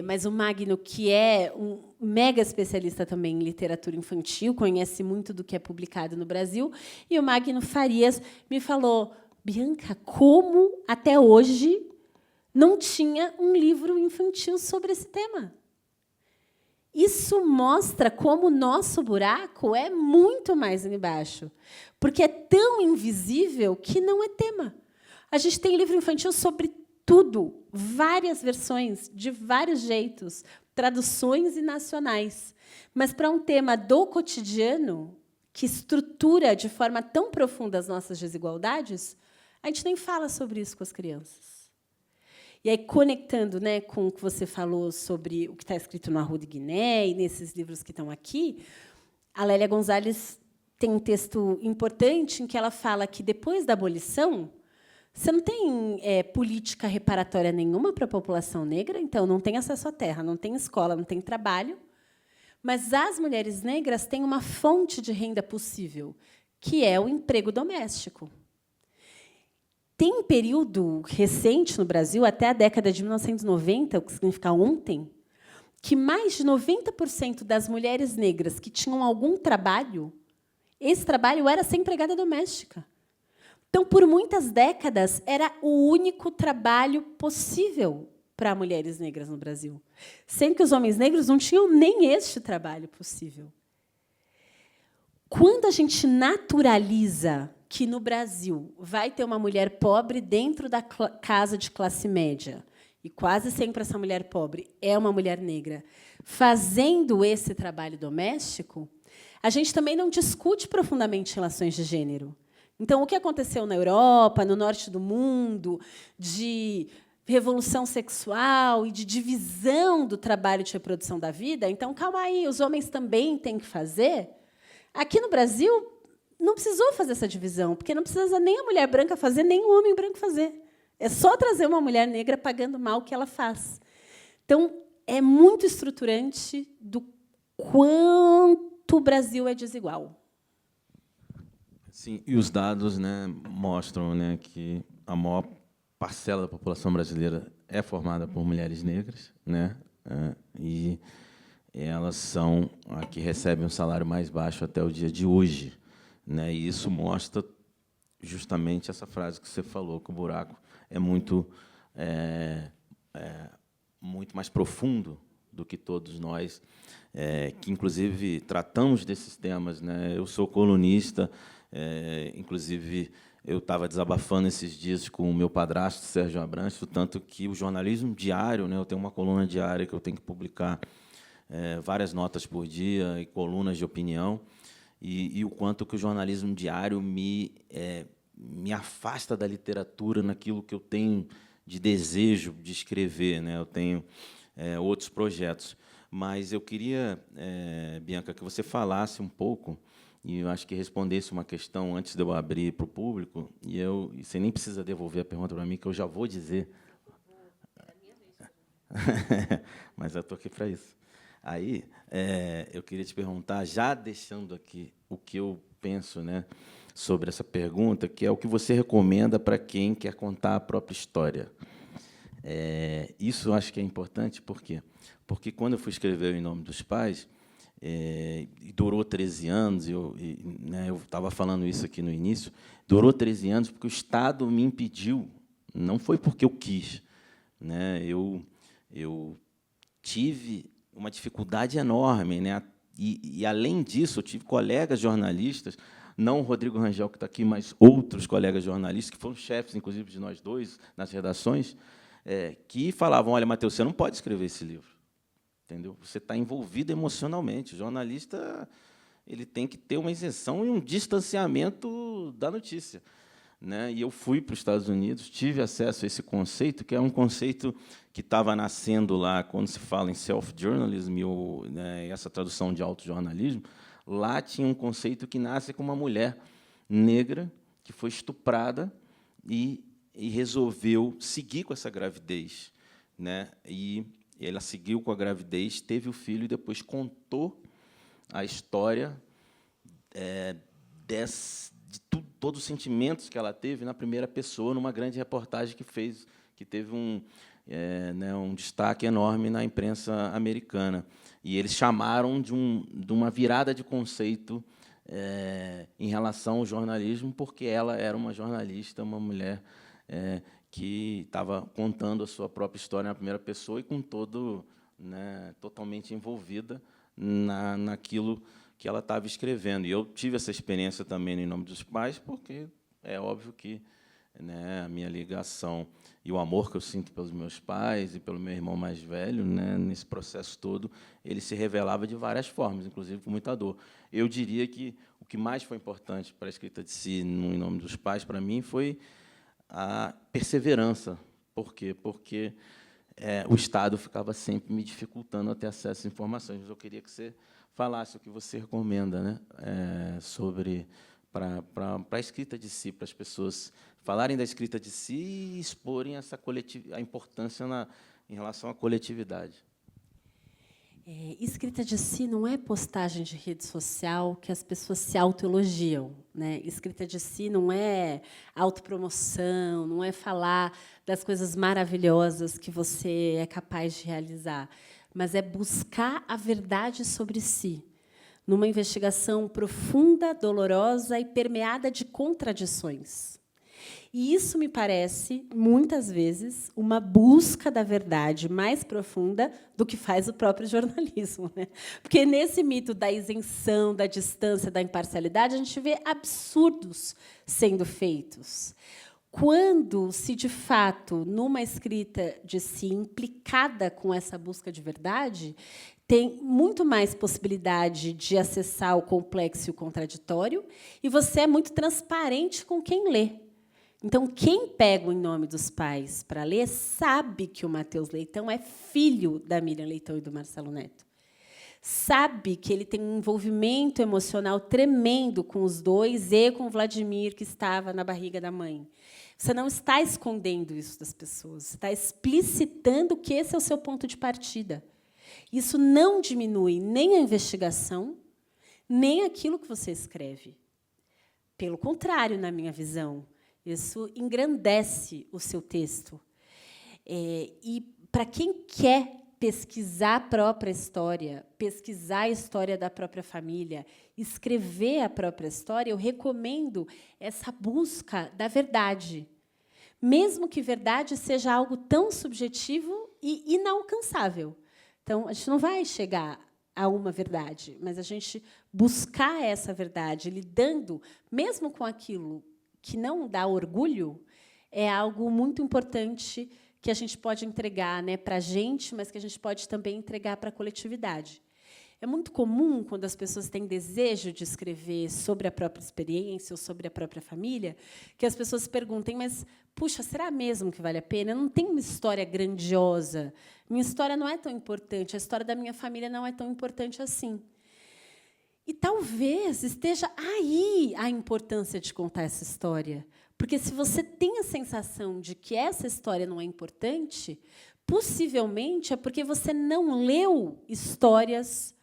[SPEAKER 10] mas o Magno, que é um mega especialista também em literatura infantil, conhece muito do que é publicado no Brasil, e o Magno Farias me falou: Bianca, como até hoje não tinha um livro infantil sobre esse tema? Isso mostra como o nosso buraco é muito mais embaixo, porque é tão invisível que não é tema. A gente tem livro infantil sobre tudo, várias versões, de vários jeitos, traduções e nacionais. Mas, para um tema do cotidiano, que estrutura de forma tão profunda as nossas desigualdades, a gente nem fala sobre isso com as crianças. E aí, conectando, né, com o que você falou sobre o que está escrito no Arruda Guiné e nesses livros que estão aqui, a Lélia Gonzalez tem um texto importante em que ela fala que, depois da abolição, você não tem política reparatória nenhuma para a população negra, então não tem acesso à terra, não tem escola, não tem trabalho, mas as mulheres negras têm uma fonte de renda possível, que é o emprego doméstico. Tem um período recente no Brasil, até a década de 1990, o que significa ontem, que mais de 90% das mulheres negras que tinham algum trabalho, esse trabalho era ser empregada doméstica. Então, por muitas décadas, era o único trabalho possível para mulheres negras no Brasil, sendo que os homens negros não tinham nem este trabalho possível. Quando a gente naturaliza que, no Brasil, vai ter uma mulher pobre dentro da casa de classe média, e quase sempre essa mulher pobre é uma mulher negra, fazendo esse trabalho doméstico, a gente também não discute profundamente relações de gênero. Então, o que aconteceu na Europa, no norte do mundo, de revolução sexual e de divisão do trabalho de reprodução da vida, então, calma aí, os homens também têm que fazer. Aqui no Brasil, não precisou fazer essa divisão, porque não precisa nem a mulher branca fazer, nem o homem branco fazer. É só trazer uma mulher negra pagando mal o que ela faz. Então, é muito estruturante do quanto o Brasil é desigual.
[SPEAKER 9] Sim, e os dados, né, mostram, né, que a maior parcela da população brasileira é formada por mulheres negras, né, e elas são a que recebem o salário mais baixo até o dia de hoje, né, e isso mostra justamente essa frase que você falou, que o buraco é muito mais profundo do que todos nós, que, inclusive, tratamos desses temas, né. Eu sou colunista, inclusive, eu estava desabafando esses dias com o meu padrasto, Sérgio Abrantes, tanto que o jornalismo diário, né, eu tenho uma coluna diária que eu tenho que publicar várias notas por dia e colunas de opinião, e o quanto que o jornalismo diário me afasta da literatura naquilo que eu tenho de desejo de escrever, né? Eu tenho outros projetos. Mas eu queria, Bianca, que você falasse um pouco, e eu acho que respondesse uma questão antes de eu abrir para o público, e você nem precisa devolver a pergunta para mim, que eu já vou dizer. Mas eu estou aqui para isso. Aí, eu queria te perguntar, já deixando aqui o que eu penso, né, sobre essa pergunta, que é o que você recomenda para quem quer contar a própria história. Isso eu acho que é importante, por quê? Porque, quando eu fui escrever Em Nome dos Pais, e durou 13 anos, eu estava falando isso aqui no início, durou 13 anos porque o Estado me impediu, não foi porque eu quis, né? Eu tive uma dificuldade enorme, né? E, além disso, eu tive colegas jornalistas, não o Rodrigo Rangel, que está aqui, mas outros colegas jornalistas, que foram chefes, inclusive, de nós dois, nas redações, que falavam, olha, Matheus, você não pode escrever esse livro. Entendeu? Você está envolvido emocionalmente. O jornalista ele tem que ter uma isenção e um distanciamento da notícia, né? E eu fui para os Estados Unidos, tive acesso a esse conceito, que é um conceito que estava nascendo lá, quando se fala em self-journalism, né, essa tradução de autojornalismo. Lá tinha um conceito que nasce com uma mulher negra que foi estuprada e resolveu seguir com essa gravidez, né? E ela seguiu com a gravidez, teve o filho e depois contou a história de todos os sentimentos que ela teve na primeira pessoa, numa grande reportagem que teve um destaque enorme na imprensa americana. E eles chamaram de uma virada de conceito em relação ao jornalismo, porque ela era uma jornalista, uma mulher que estava contando a sua própria história na primeira pessoa e com totalmente envolvida naquilo que ela estava escrevendo. E eu tive essa experiência também no Em Nome dos Pais, porque é óbvio que, né, a minha ligação e o amor que eu sinto pelos meus pais e pelo meu irmão mais velho, né, nesse processo todo, ele se revelava de várias formas, inclusive com muita dor. Eu diria que o que mais foi importante para a escrita de Si, no Em Nome dos Pais, para mim, foi a perseverança. Por quê? Porque o Estado ficava sempre me dificultando a ter acesso às informações. Mas eu queria que você falasse o que você recomenda, né, sobre para a escrita de Si, para as pessoas falarem da escrita de Si e exporem a importância em relação à coletividade.
[SPEAKER 10] Escrita de Si não é postagem de rede social que as pessoas se autoelogiam, né? Escrita de Si não é autopromoção, não é falar das coisas maravilhosas que você é capaz de realizar, mas é buscar a verdade sobre si, numa investigação profunda, dolorosa e permeada de contradições. E isso me parece, muitas vezes, uma busca da verdade mais profunda do que faz o próprio jornalismo, né? Porque, nesse mito da isenção, da distância, da imparcialidade, a gente vê absurdos sendo feitos. Quando se, de fato, numa escrita de Si implicada com essa busca de verdade, tem muito mais possibilidade de acessar o complexo e o contraditório, e você é muito transparente com quem lê. Então, quem pega o Em Nome dos Pais para ler sabe que o Matheus Leitão é filho da Miriam Leitão e do Marcelo Neto. Sabe que ele tem um envolvimento emocional tremendo com os dois e com o Vladimir, que estava na barriga da mãe. Você não está escondendo isso das pessoas, você está explicitando que esse é o seu ponto de partida. Isso não diminui nem a investigação, nem aquilo que você escreve. Pelo contrário, na minha visão, isso engrandece o seu texto. E, para quem quer pesquisar a própria história, pesquisar a história da própria família, escrever a própria história, eu recomendo essa busca da verdade. Mesmo que verdade seja algo tão subjetivo e inalcançável. Então, a gente não vai chegar a uma verdade, mas a gente buscar essa verdade, lidando mesmo com aquilo que não dá orgulho, é algo muito importante que a gente pode entregar, né, para a gente, mas que a gente pode também entregar para a coletividade. É muito comum, quando as pessoas têm desejo de escrever sobre a própria experiência ou sobre a própria família, que as pessoas se perguntem, mas, puxa, será mesmo que vale a pena? Eu não tenho uma história grandiosa. Minha história não é tão importante, a história da minha família não é tão importante assim. E talvez esteja aí a importância de contar essa história. Porque, se você tem a sensação de que essa história não é importante, possivelmente é porque você não leu histórias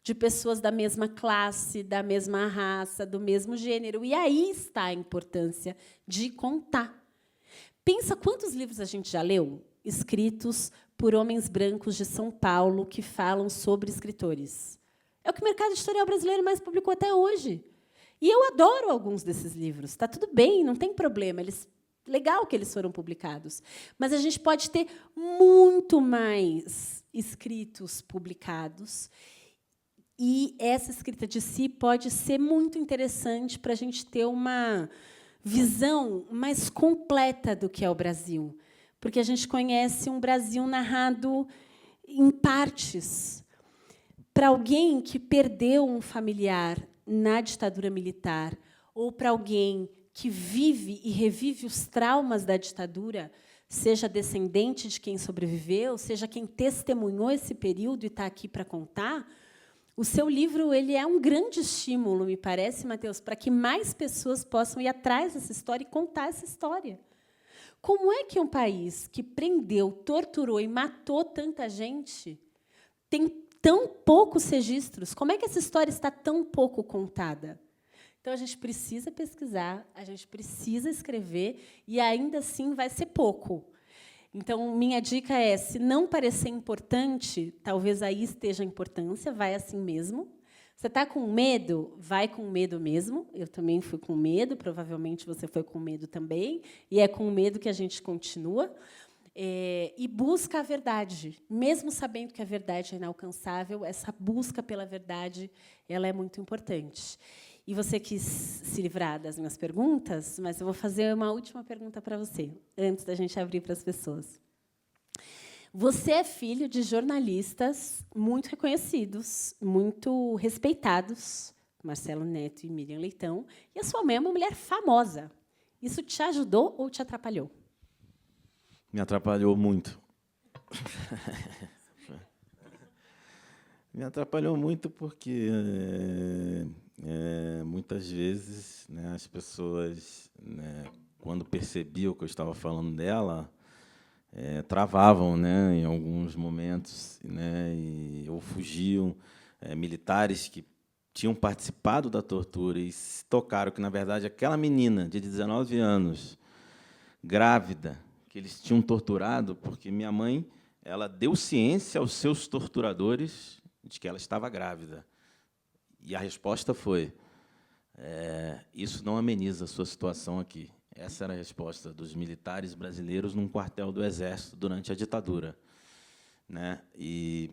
[SPEAKER 10] de pessoas da mesma classe, da mesma raça, do mesmo gênero. E aí está a importância de contar. Pensa quantos livros a gente já leu, escritos por homens brancos de São Paulo, que falam sobre escritores. É o que o mercado editorial brasileiro mais publicou até hoje. E eu adoro alguns desses livros. Está tudo bem, não tem problema. Legal que eles foram publicados. Mas a gente pode ter muito mais escritos publicados. E essa escrita de Si pode ser muito interessante para a gente ter uma visão mais completa do que é o Brasil. Porque a gente conhece um Brasil narrado em partes. Para alguém que perdeu um familiar na ditadura militar, ou para alguém que vive e revive os traumas da ditadura, seja descendente de quem sobreviveu, seja quem testemunhou esse período e está aqui para contar, o seu livro ele é um grande estímulo, me parece, Matheus, para que mais pessoas possam ir atrás dessa história e contar essa história. Como é que um país que prendeu, torturou e matou tanta gente tem tão poucos registros? Como é que essa história está tão pouco contada? Então, a gente precisa pesquisar, a gente precisa escrever, e, ainda assim, vai ser pouco. Então, minha dica é, se não parecer importante, talvez aí esteja a importância, vai assim mesmo. Você está com medo? Vai com medo mesmo. Eu também fui com medo, provavelmente você foi com medo também, e é com medo que a gente continua. E busca a verdade, mesmo sabendo que a verdade é inalcançável, essa busca pela verdade ela é muito importante. E você quis se livrar das minhas perguntas, mas eu vou fazer uma última pergunta para você, antes da gente abrir para as pessoas. Você é filho de jornalistas muito reconhecidos, muito respeitados Marcelo Neto e Miriam Leitão, e a sua mãe é uma mulher famosa. Isso te ajudou ou te atrapalhou?
[SPEAKER 9] Me atrapalhou muito. Me atrapalhou muito porque muitas vezes, né, as pessoas, né, quando percebiam que eu estava falando dela, travavam, né, em alguns momentos, né, ou fugiam. Militares que tinham participado da tortura e se tocaram que, na verdade, aquela menina de 19 anos, grávida, que eles tinham torturado, porque minha mãe, ela deu ciência aos seus torturadores de que ela estava grávida. E a resposta foi: isso não ameniza a sua situação aqui. Essa era a resposta dos militares brasileiros num quartel do Exército durante a ditadura, né? E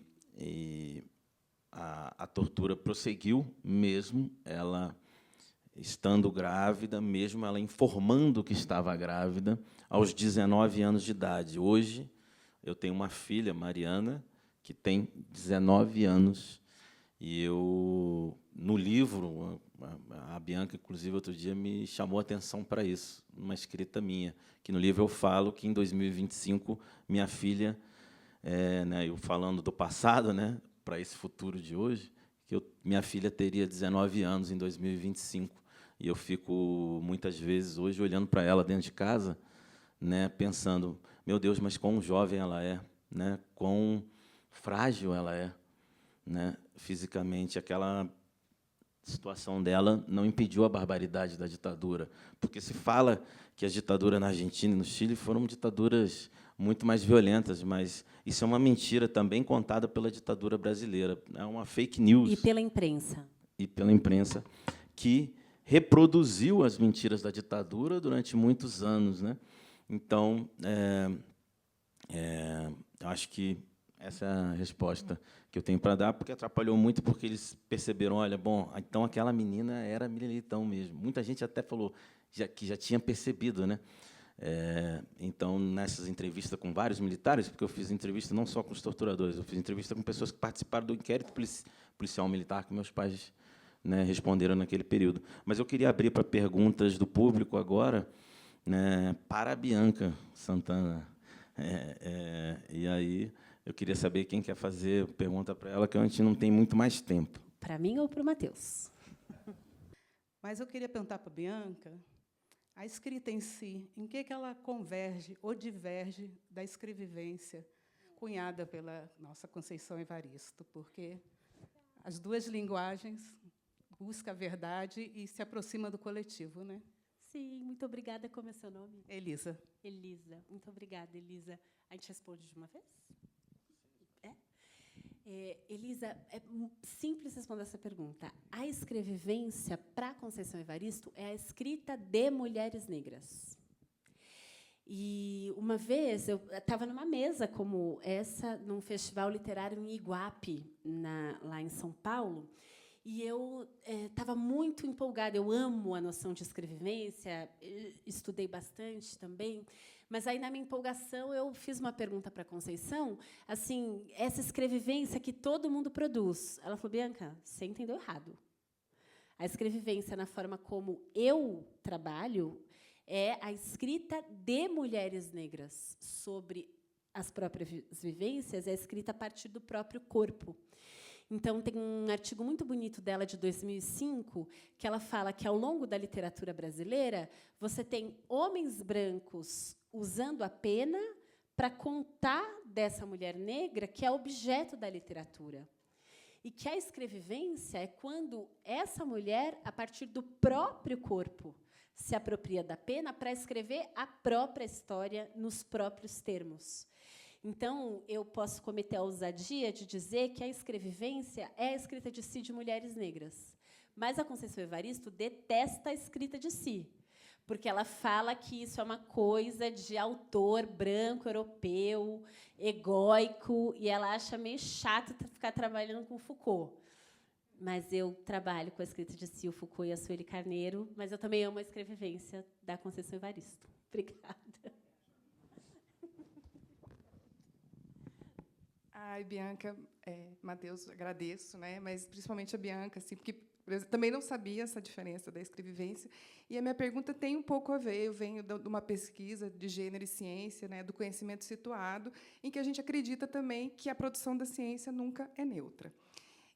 [SPEAKER 9] a tortura prosseguiu, mesmo ela estando grávida, mesmo ela informando que estava grávida, aos 19 anos de idade. Hoje, eu tenho uma filha, Mariana, que tem 19 anos, e eu, no livro, a Bianca, inclusive, outro dia, me chamou a atenção para isso, numa escrita minha, que no livro eu falo que, em 2025, minha filha, né, eu falando do passado, né, para esse futuro de hoje, que minha filha teria 19 anos em 2025. E eu fico, muitas vezes, hoje, olhando para ela dentro de casa, né, pensando, meu Deus, mas quão jovem ela é, né, quão frágil ela é, né, fisicamente. Aquela situação dela não impediu a barbaridade da ditadura, porque se fala que as ditaduras na Argentina e no Chile foram ditaduras muito mais violentas, mas isso é uma mentira também contada pela ditadura brasileira. É uma fake news.
[SPEAKER 10] E pela imprensa.
[SPEAKER 9] E pela imprensa, que reproduziu as mentiras da ditadura durante muitos anos, né? Então, eu acho que essa é a resposta que eu tenho para dar, porque atrapalhou muito, porque eles perceberam, olha, bom, então aquela menina era militão mesmo. Muita gente até falou que já tinha percebido, né? Então, nessas entrevistas com vários militares, porque eu fiz entrevista não só com os torturadores, eu fiz entrevista com pessoas que participaram do inquérito policial militar que meus pais, né, responderam naquele período. Mas eu queria abrir para perguntas do público agora, né, para a Bianca Santana. E aí eu queria saber quem quer fazer pergunta para ela, que a gente não tem muito mais tempo.
[SPEAKER 10] Para mim ou para o Matheus?
[SPEAKER 8] Mas eu queria perguntar para a Bianca, a escrita em si, em que ela converge ou diverge da escrevivência cunhada pela nossa Conceição Evaristo? Porque as duas linguagens buscam a verdade e se aproximam do coletivo, né?
[SPEAKER 10] Sim, muito obrigada. Como é seu nome?
[SPEAKER 8] Elisa.
[SPEAKER 10] Elisa. Muito obrigada, Elisa. A gente responde de uma vez? Elisa, é simples responder essa pergunta. A escrevivência, para a Conceição Evaristo, é a escrita de mulheres negras. E, uma vez, eu estava numa mesa como essa, num festival literário em Iguape, lá em São Paulo, e eu estava muito empolgada. Eu amo a noção de escrevivência, estudei bastante também, mas aí, na minha empolgação, eu fiz uma pergunta para a Conceição, assim, essa escrevivência que todo mundo produz. Ela falou, Bianca, você entendeu errado. A escrevivência, na forma como eu trabalho, é a escrita de mulheres negras sobre as próprias vivências, é a escrita a partir do próprio corpo. Então, tem um artigo muito bonito dela, de 2005, que ela fala que, ao longo da literatura brasileira, você tem homens brancos usando a pena para contar dessa mulher negra que é objeto da literatura. E que a escrevivência é quando essa mulher, a partir do próprio corpo, se apropria da pena para escrever a própria história nos próprios termos. Então, eu posso cometer a ousadia de dizer que a escrevivência é a escrita de si de mulheres negras. Mas a Conceição Evaristo detesta a escrita de si, porque ela fala que isso é uma coisa de autor branco, europeu, egóico, e ela acha meio chato ficar trabalhando com Foucault. Mas eu trabalho com a escrita de si, o Foucault e a Sueli Carneiro, mas eu também amo a escrevivência da Conceição Evaristo. Obrigada.
[SPEAKER 2] Ai, Bianca, Matheus, agradeço, né? Mas principalmente a Bianca, assim, porque
[SPEAKER 11] Também não sabia essa diferença da escrevivência. E a minha pergunta tem um pouco a ver, eu venho de uma pesquisa de gênero e ciência, né, do conhecimento situado, em que a gente acredita também que a produção da ciência nunca é neutra.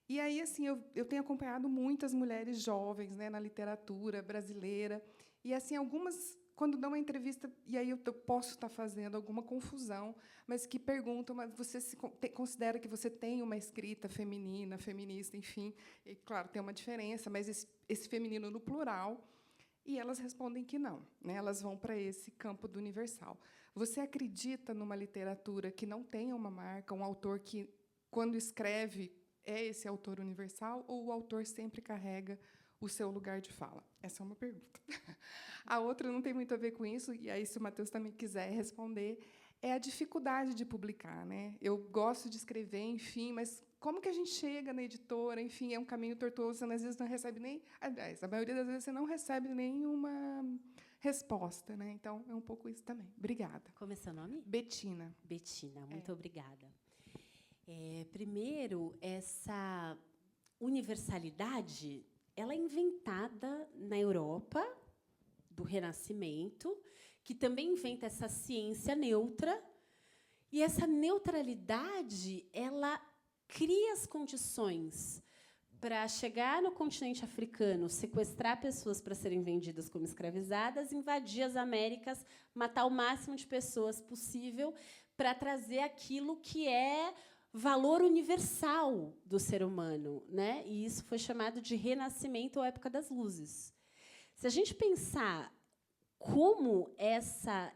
[SPEAKER 11] E aí, assim, eu tenho acompanhado muitas mulheres jovens, né, na literatura brasileira, e assim algumas, quando dão uma entrevista, e aí eu posso estar fazendo alguma confusão, mas que perguntam: mas você considera que você tem uma escrita feminina, feminista, enfim? E, claro, tem uma diferença, mas esse feminino no plural, e elas respondem que não, né? Elas vão para esse campo do universal. Você acredita numa literatura que não tenha uma marca, um autor que, quando escreve, é esse autor universal, ou o autor sempre carrega o seu lugar de fala? Essa é uma pergunta. A outra não tem muito a ver com isso, e aí, se o Matheus também quiser responder, é a dificuldade de publicar, né? Eu gosto de escrever, enfim, mas como que a gente chega na editora? Enfim, é um caminho tortuoso, você às vezes não recebe nem... Aliás, a maioria das vezes você não recebe nenhuma resposta, né? Então, é um pouco isso também. Obrigada.
[SPEAKER 10] Como é seu nome?
[SPEAKER 11] Betina.
[SPEAKER 10] Betina, muito obrigada. Primeiro, essa universalidade, ela é inventada na Europa do Renascimento, que também inventa essa ciência neutra, e essa neutralidade ela cria as condições para chegar no continente africano, sequestrar pessoas para serem vendidas como escravizadas, invadir as Américas, matar o máximo de pessoas possível para trazer aquilo que é valor universal do ser humano, né? E isso foi chamado de Renascimento ou Época das Luzes. Se a gente pensar como essa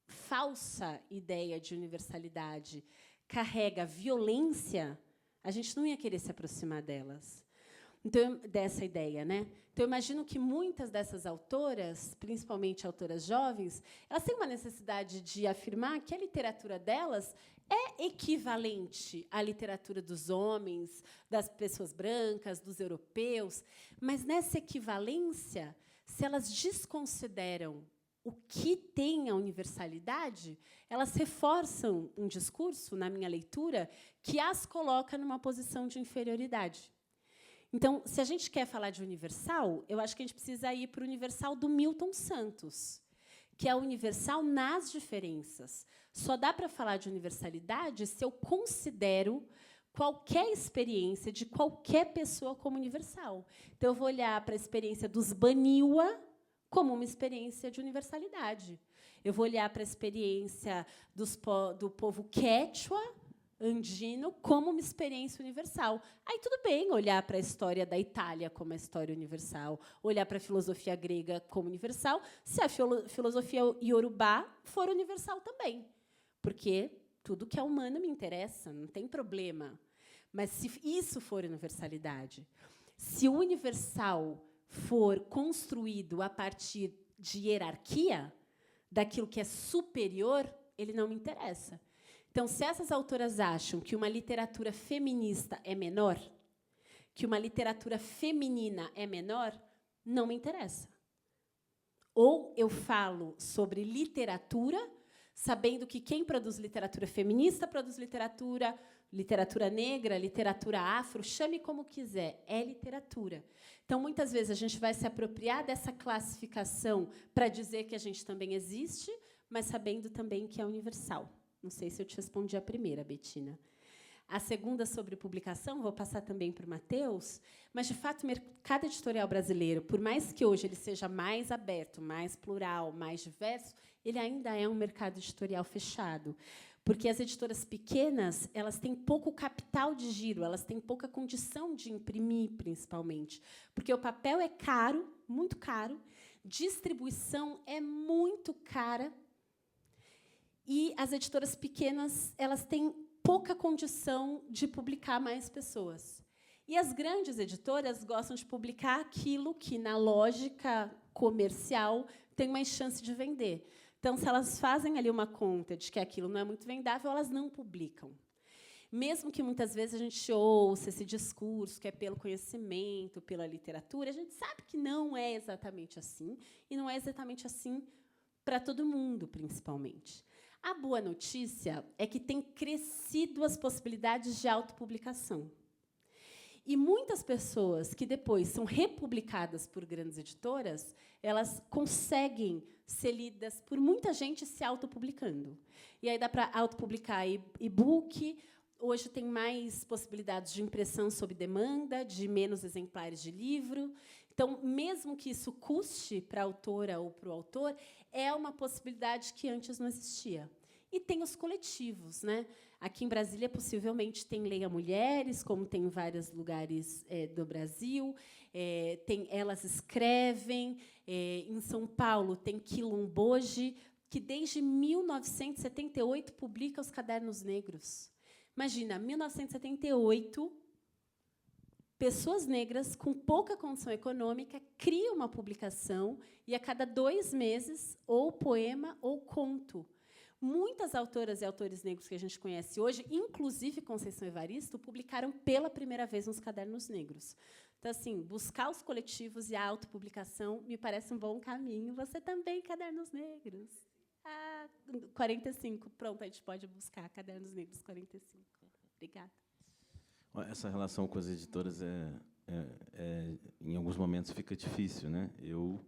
[SPEAKER 10] falsa ideia de universalidade carrega violência, a gente não ia querer se aproximar delas. Então, dessa ideia, né? Então, eu imagino que muitas dessas autoras, principalmente autoras jovens, elas têm uma necessidade de afirmar que a literatura delas é equivalente à literatura dos homens, das pessoas brancas, dos europeus, mas nessa equivalência, se elas desconsideram o que tem a universalidade, elas reforçam um discurso, na minha leitura, que as coloca numa posição de inferioridade. Então, se a gente quer falar de universal, eu acho que a gente precisa ir para o universal do Milton Santos, que é o universal nas diferenças. Só dá para falar de universalidade se eu considero qualquer experiência de qualquer pessoa como universal. Então, eu vou olhar para a experiência dos Baniwa como uma experiência de universalidade. Eu vou olhar para a experiência do povo Quechua, andino, como uma experiência universal. Aí, tudo bem olhar para a história da Itália como uma história universal, olhar para a filosofia grega como universal, se a filosofia iorubá for universal também. Porque tudo que é humano me interessa, não tem problema. Mas, se isso for universalidade, se o universal for construído a partir de hierarquia, daquilo que é superior, ele não me interessa. Então, se essas autoras acham que uma literatura feminista é menor, que uma literatura feminina é menor, não me interessa. Ou eu falo sobre literatura, sabendo que quem produz literatura feminista produz literatura negra, literatura afro, chame como quiser, é literatura. Então, muitas vezes, a gente vai se apropriar dessa classificação para dizer que a gente também existe, mas sabendo também que é universal. Não sei se eu te respondi a primeira, Betina. A segunda, sobre publicação, vou passar também para o Matheus, mas, de fato, o mercado editorial brasileiro, por mais que hoje ele seja mais aberto, mais plural, mais diverso, ele ainda é um mercado editorial fechado, porque as editoras pequenas elas têm pouco capital de giro, elas têm pouca condição de imprimir, principalmente, porque o papel é caro, muito caro, distribuição é muito cara, e as editoras pequenas elas têm pouca condição de publicar mais pessoas. E as grandes editoras gostam de publicar aquilo que, na lógica comercial, tem mais chance de vender. Então, se elas fazem ali uma conta de que aquilo não é muito vendável, elas não publicam. Mesmo que, muitas vezes, a gente ouça esse discurso que é pelo conhecimento, pela literatura, a gente sabe que não é exatamente assim, e não é exatamente assim para todo mundo, principalmente. A boa notícia é que tem crescido as possibilidades de autopublicação. E muitas pessoas que depois são republicadas por grandes editoras, elas conseguem ser lidas por muita gente se autopublicando. E aí dá para autopublicar e-book. Hoje tem mais possibilidades de impressão sob demanda, de menos exemplares de livro. Então, mesmo que isso custe para a autora ou para o autor, é uma possibilidade que antes não existia. E tem os coletivos, né? Aqui em Brasília, possivelmente, tem Leia Mulheres, como tem em vários lugares do Brasil. Elas escrevem. Em São Paulo, tem Quilomboje, que, desde 1978, publica os Cadernos Negros. Imagina, 1978, pessoas negras com pouca condição econômica criam uma publicação e, a cada 2 meses, ou poema ou conto. Muitas autoras e autores negros que a gente conhece hoje, inclusive Conceição Evaristo, publicaram pela primeira vez nos Cadernos Negros. Então, assim, buscar os coletivos e a autopublicação me parece um bom caminho. Você também, Cadernos Negros. 45. Pronto, a gente pode buscar Cadernos Negros 45. Obrigada.
[SPEAKER 9] Essa relação com as editoras, em alguns momentos, fica difícil, né? Eu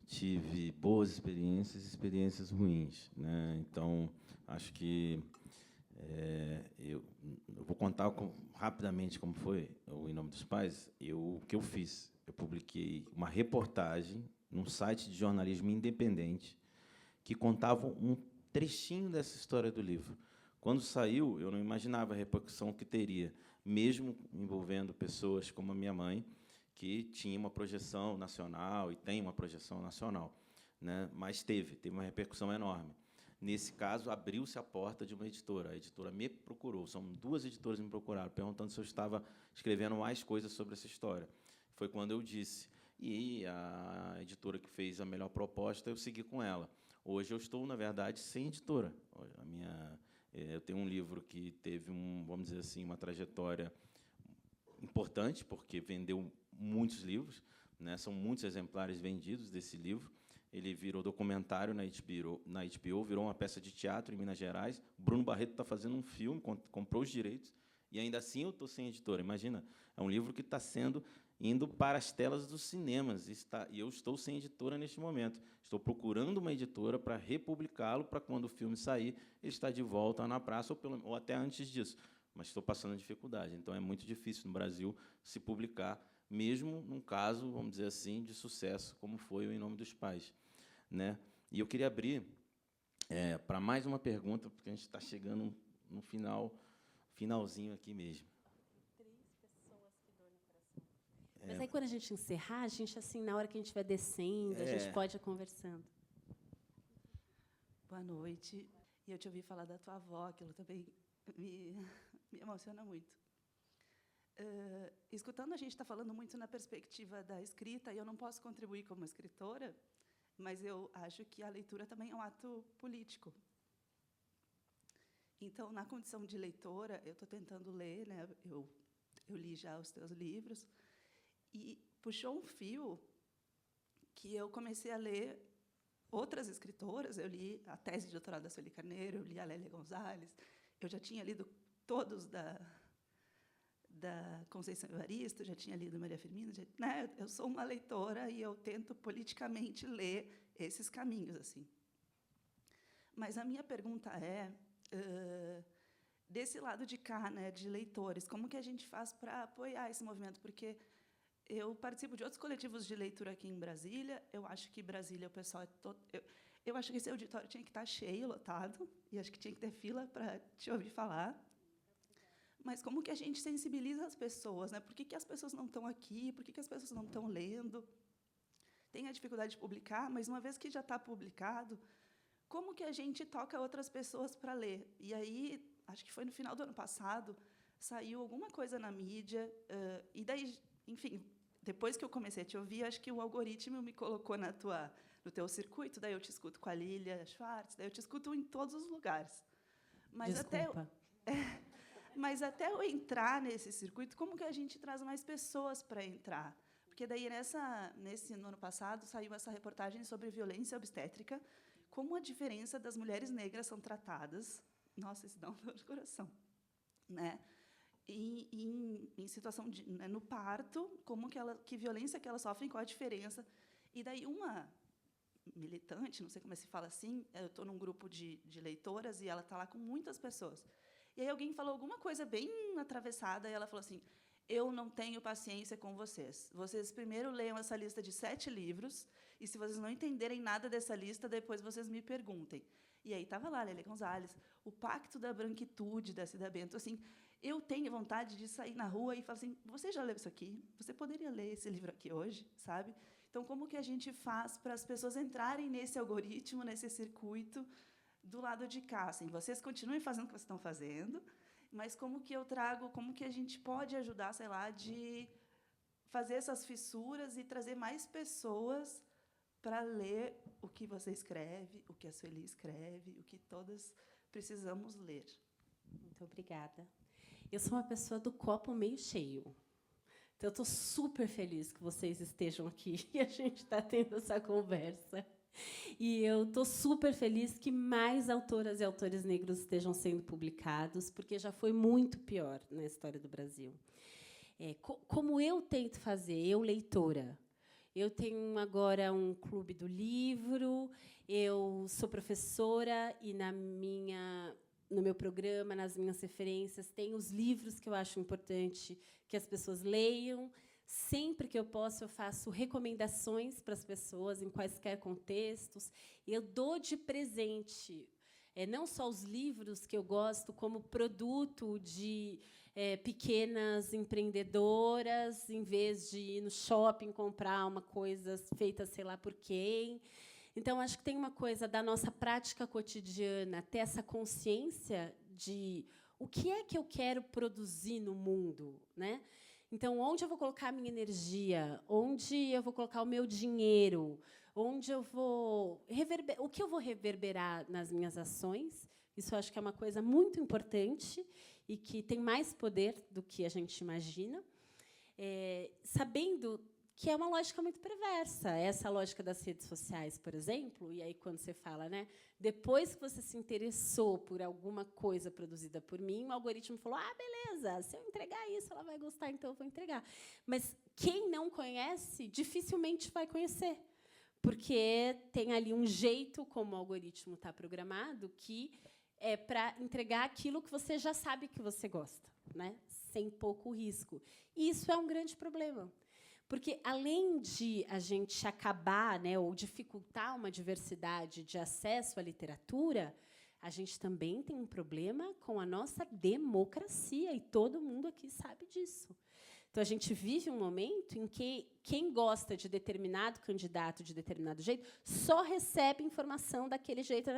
[SPEAKER 9] tive boas experiências e experiências ruins, né? Então, acho que eu vou contar rapidamente como foi o Em Nome dos Pais. O que eu fiz? Eu publiquei uma reportagem num site de jornalismo independente que contava um trechinho dessa história do livro. Quando saiu, eu não imaginava a repercussão que teria, mesmo envolvendo pessoas como a minha mãe, que tinha uma projeção nacional e tem uma projeção nacional, né? Mas teve uma repercussão enorme. Nesse caso, abriu-se a porta de uma editora. A editora me procurou. São 2 editoras que me procuraram, perguntando se eu estava escrevendo mais coisas sobre essa história. Foi quando eu disse. E a editora que fez a melhor proposta, eu segui com ela. Hoje eu estou, na verdade, sem editora. Eu tenho um livro que teve, vamos dizer assim, uma trajetória importante, porque vendeu muitos livros, né? São muitos exemplares vendidos desse livro. Ele virou documentário na HBO, virou uma peça de teatro em Minas Gerais. Bruno Barreto está fazendo um filme, comprou os direitos, e ainda assim eu estou sem editora. Imagina, é um livro que está indo para as telas dos cinemas, e eu estou sem editora neste momento. Estou procurando uma editora para republicá-lo, para, quando o filme sair, ele estar de volta na praça, ou até antes disso. Mas estou passando dificuldade. Então, é muito difícil, no Brasil, se publicar, mesmo num caso, vamos dizer assim, de sucesso, como foi o Em Nome dos Pais, né? E eu queria abrir para mais uma pergunta, porque a gente está chegando no finalzinho aqui mesmo.
[SPEAKER 10] Mas aí, quando a gente encerrar, a gente, assim, na hora que a gente estiver descendo, a gente pode ir conversando.
[SPEAKER 12] Boa noite. E eu te ouvi falar da tua avó, aquilo também me emociona muito. Escutando, a gente está falando muito na perspectiva da escrita, e eu não posso contribuir como escritora, mas eu acho que a leitura também é um ato político. Então, na condição de leitora, eu estou tentando ler, né? Eu li já os teus livros, e puxou um fio que eu comecei a ler outras escritoras. Eu li a tese de doutorado da Sueli Carneiro, eu li a Lélia Gonzalez, eu já tinha lido todos da Conceição Evaristo, já tinha lido Maria Firmina, né? Eu sou uma leitora e eu tento politicamente ler esses caminhos, assim. Mas a minha pergunta é, desse lado de cá, né, de leitores, como que a gente faz para apoiar esse movimento? Porque eu participo de outros coletivos de leitura aqui em Brasília. Eu acho que Brasília, o pessoal eu acho que esse auditório tinha que estar cheio, lotado, e acho que tinha que ter fila para te ouvir falar. Mas como que a gente sensibiliza as pessoas, né? Por que as pessoas não estão aqui? Por que as pessoas não estão lendo? Tem a dificuldade de publicar, mas, uma vez que já está publicado, como que a gente toca outras pessoas para ler? E aí, acho que foi no final do ano passado, saiu alguma coisa na mídia, e daí, enfim, depois que eu comecei a te ouvir, acho que o algoritmo me colocou no teu circuito, daí eu te escuto com a Lília Schwartz, daí eu te escuto em todos os lugares. Mas até eu entrar nesse circuito, como que a gente traz mais pessoas para entrar? Porque daí, no ano passado, saiu essa reportagem sobre violência obstétrica, como a diferença das mulheres negras são tratadas. Nossa, isso dá um dor de coração, né? em situação de, né, no parto, que violência que elas sofrem, qual a diferença. E daí uma militante, não sei como se fala assim, eu estou num grupo de leitoras e ela está lá com muitas pessoas. E aí alguém falou alguma coisa bem atravessada e ela falou assim: eu não tenho paciência com vocês. Vocês primeiro leiam essa lista de 7 livros e, se vocês não entenderem nada dessa lista, depois vocês me perguntem. E aí estava lá, Lélia Gonzalez, O Pacto da Branquitude, da Cida Bento. Assim, eu tenho vontade de sair na rua e falar assim: você já leu isso aqui? Você poderia ler esse livro aqui hoje? Sabe? Então, como que a gente faz para as pessoas entrarem nesse algoritmo, nesse circuito do lado de cá? Assim, vocês continuem fazendo o que vocês estão fazendo, mas como que a gente pode ajudar, sei lá, de fazer essas fissuras e trazer mais pessoas para ler o que você escreve, o que a Sueli escreve, o que todas precisamos ler.
[SPEAKER 10] Muito obrigada. Eu sou uma pessoa do copo meio cheio. Então, eu estou super feliz que vocês estejam aqui e a gente está tendo essa conversa. E eu estou super feliz que mais autoras e autores negros estejam sendo publicados, porque já foi muito pior na história do Brasil. Como eu tento fazer, eu, leitora, eu tenho agora um clube do livro, eu sou professora e no meu programa, nas minhas referências, tem os livros que eu acho importante que as pessoas leiam. Sempre que eu posso, eu faço recomendações para as pessoas, em quaisquer contextos. Eu dou de presente não só os livros que eu gosto, como produto de pequenas empreendedoras, em vez de ir no shopping comprar uma coisa feita sei lá por quem. Então, acho que tem uma coisa da nossa prática cotidiana, ter essa consciência de o que é que eu quero produzir no mundo, né? Então, onde eu vou colocar a minha energia? Onde eu vou colocar o meu dinheiro? Onde eu vou o que eu vou reverberar nas minhas ações? Isso eu acho que é uma coisa muito importante e que tem mais poder do que a gente imagina. Sabendo que é uma lógica muito perversa, essa lógica das redes sociais, por exemplo. E aí, quando você fala, né, depois que você se interessou por alguma coisa produzida por mim, o algoritmo falou: ah, beleza, se eu entregar isso, ela vai gostar, então eu vou entregar. Mas quem não conhece, dificilmente vai conhecer, porque tem ali um jeito, como o algoritmo está programado, que é para entregar aquilo que você já sabe que você gosta, né, sem pouco risco. E isso é um grande problema. Porque, além de a gente acabar, né, ou dificultar uma diversidade de acesso à literatura, a gente também tem um problema com a nossa democracia, e todo mundo aqui sabe disso. Então, a gente vive um momento em que quem gosta de determinado candidato de determinado jeito só recebe informação daquele jeito.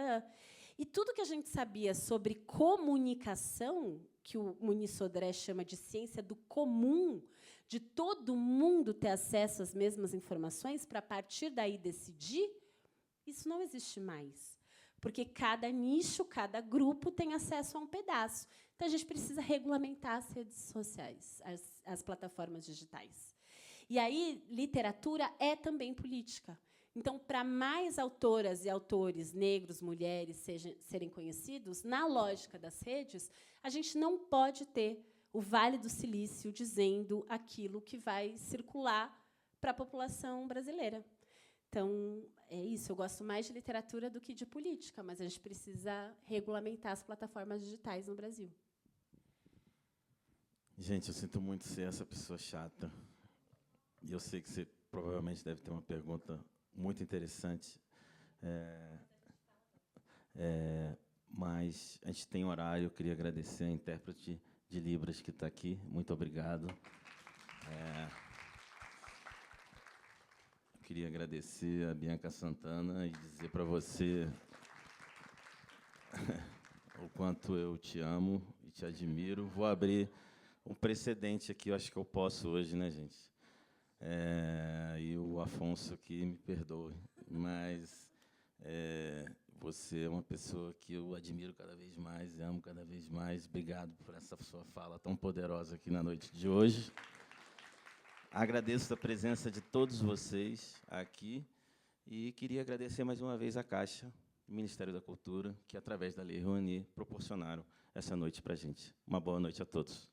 [SPEAKER 10] E tudo que a gente sabia sobre comunicação, que o Muniz Sodré chama de ciência do comum, de todo mundo ter acesso às mesmas informações para, a partir daí, decidir, isso não existe mais. Porque cada nicho, cada grupo tem acesso a um pedaço. Então, a gente precisa regulamentar as redes sociais, as plataformas digitais. E aí, literatura é também política. Então, para mais autoras e autores negros, mulheres, serem conhecidos, na lógica das redes, a gente não pode ter o Vale do Silício dizendo aquilo que vai circular para a população brasileira. Então, é isso. Eu gosto mais de literatura do que de política, mas a gente precisa regulamentar as plataformas digitais no Brasil.
[SPEAKER 9] Gente, eu sinto muito ser essa pessoa chata. E eu sei que você provavelmente deve ter uma pergunta muito interessante. Mas a gente tem horário. Eu queria agradecer a intérprete de Libras que está aqui. Muito obrigado. Eu queria agradecer a Bianca Santana e dizer para você o quanto eu te amo e te admiro. Vou abrir um precedente aqui, eu acho que eu posso hoje, né, gente? E o Afonso aqui me perdoe, mas você é uma pessoa que eu admiro cada vez mais, amo cada vez mais. Obrigado por essa sua fala tão poderosa aqui na noite de hoje. Agradeço a presença de todos vocês aqui e queria agradecer mais uma vez a Caixa, o Ministério da Cultura, que, através da Lei Rouanet, proporcionaram essa noite para a gente. Uma boa noite a todos.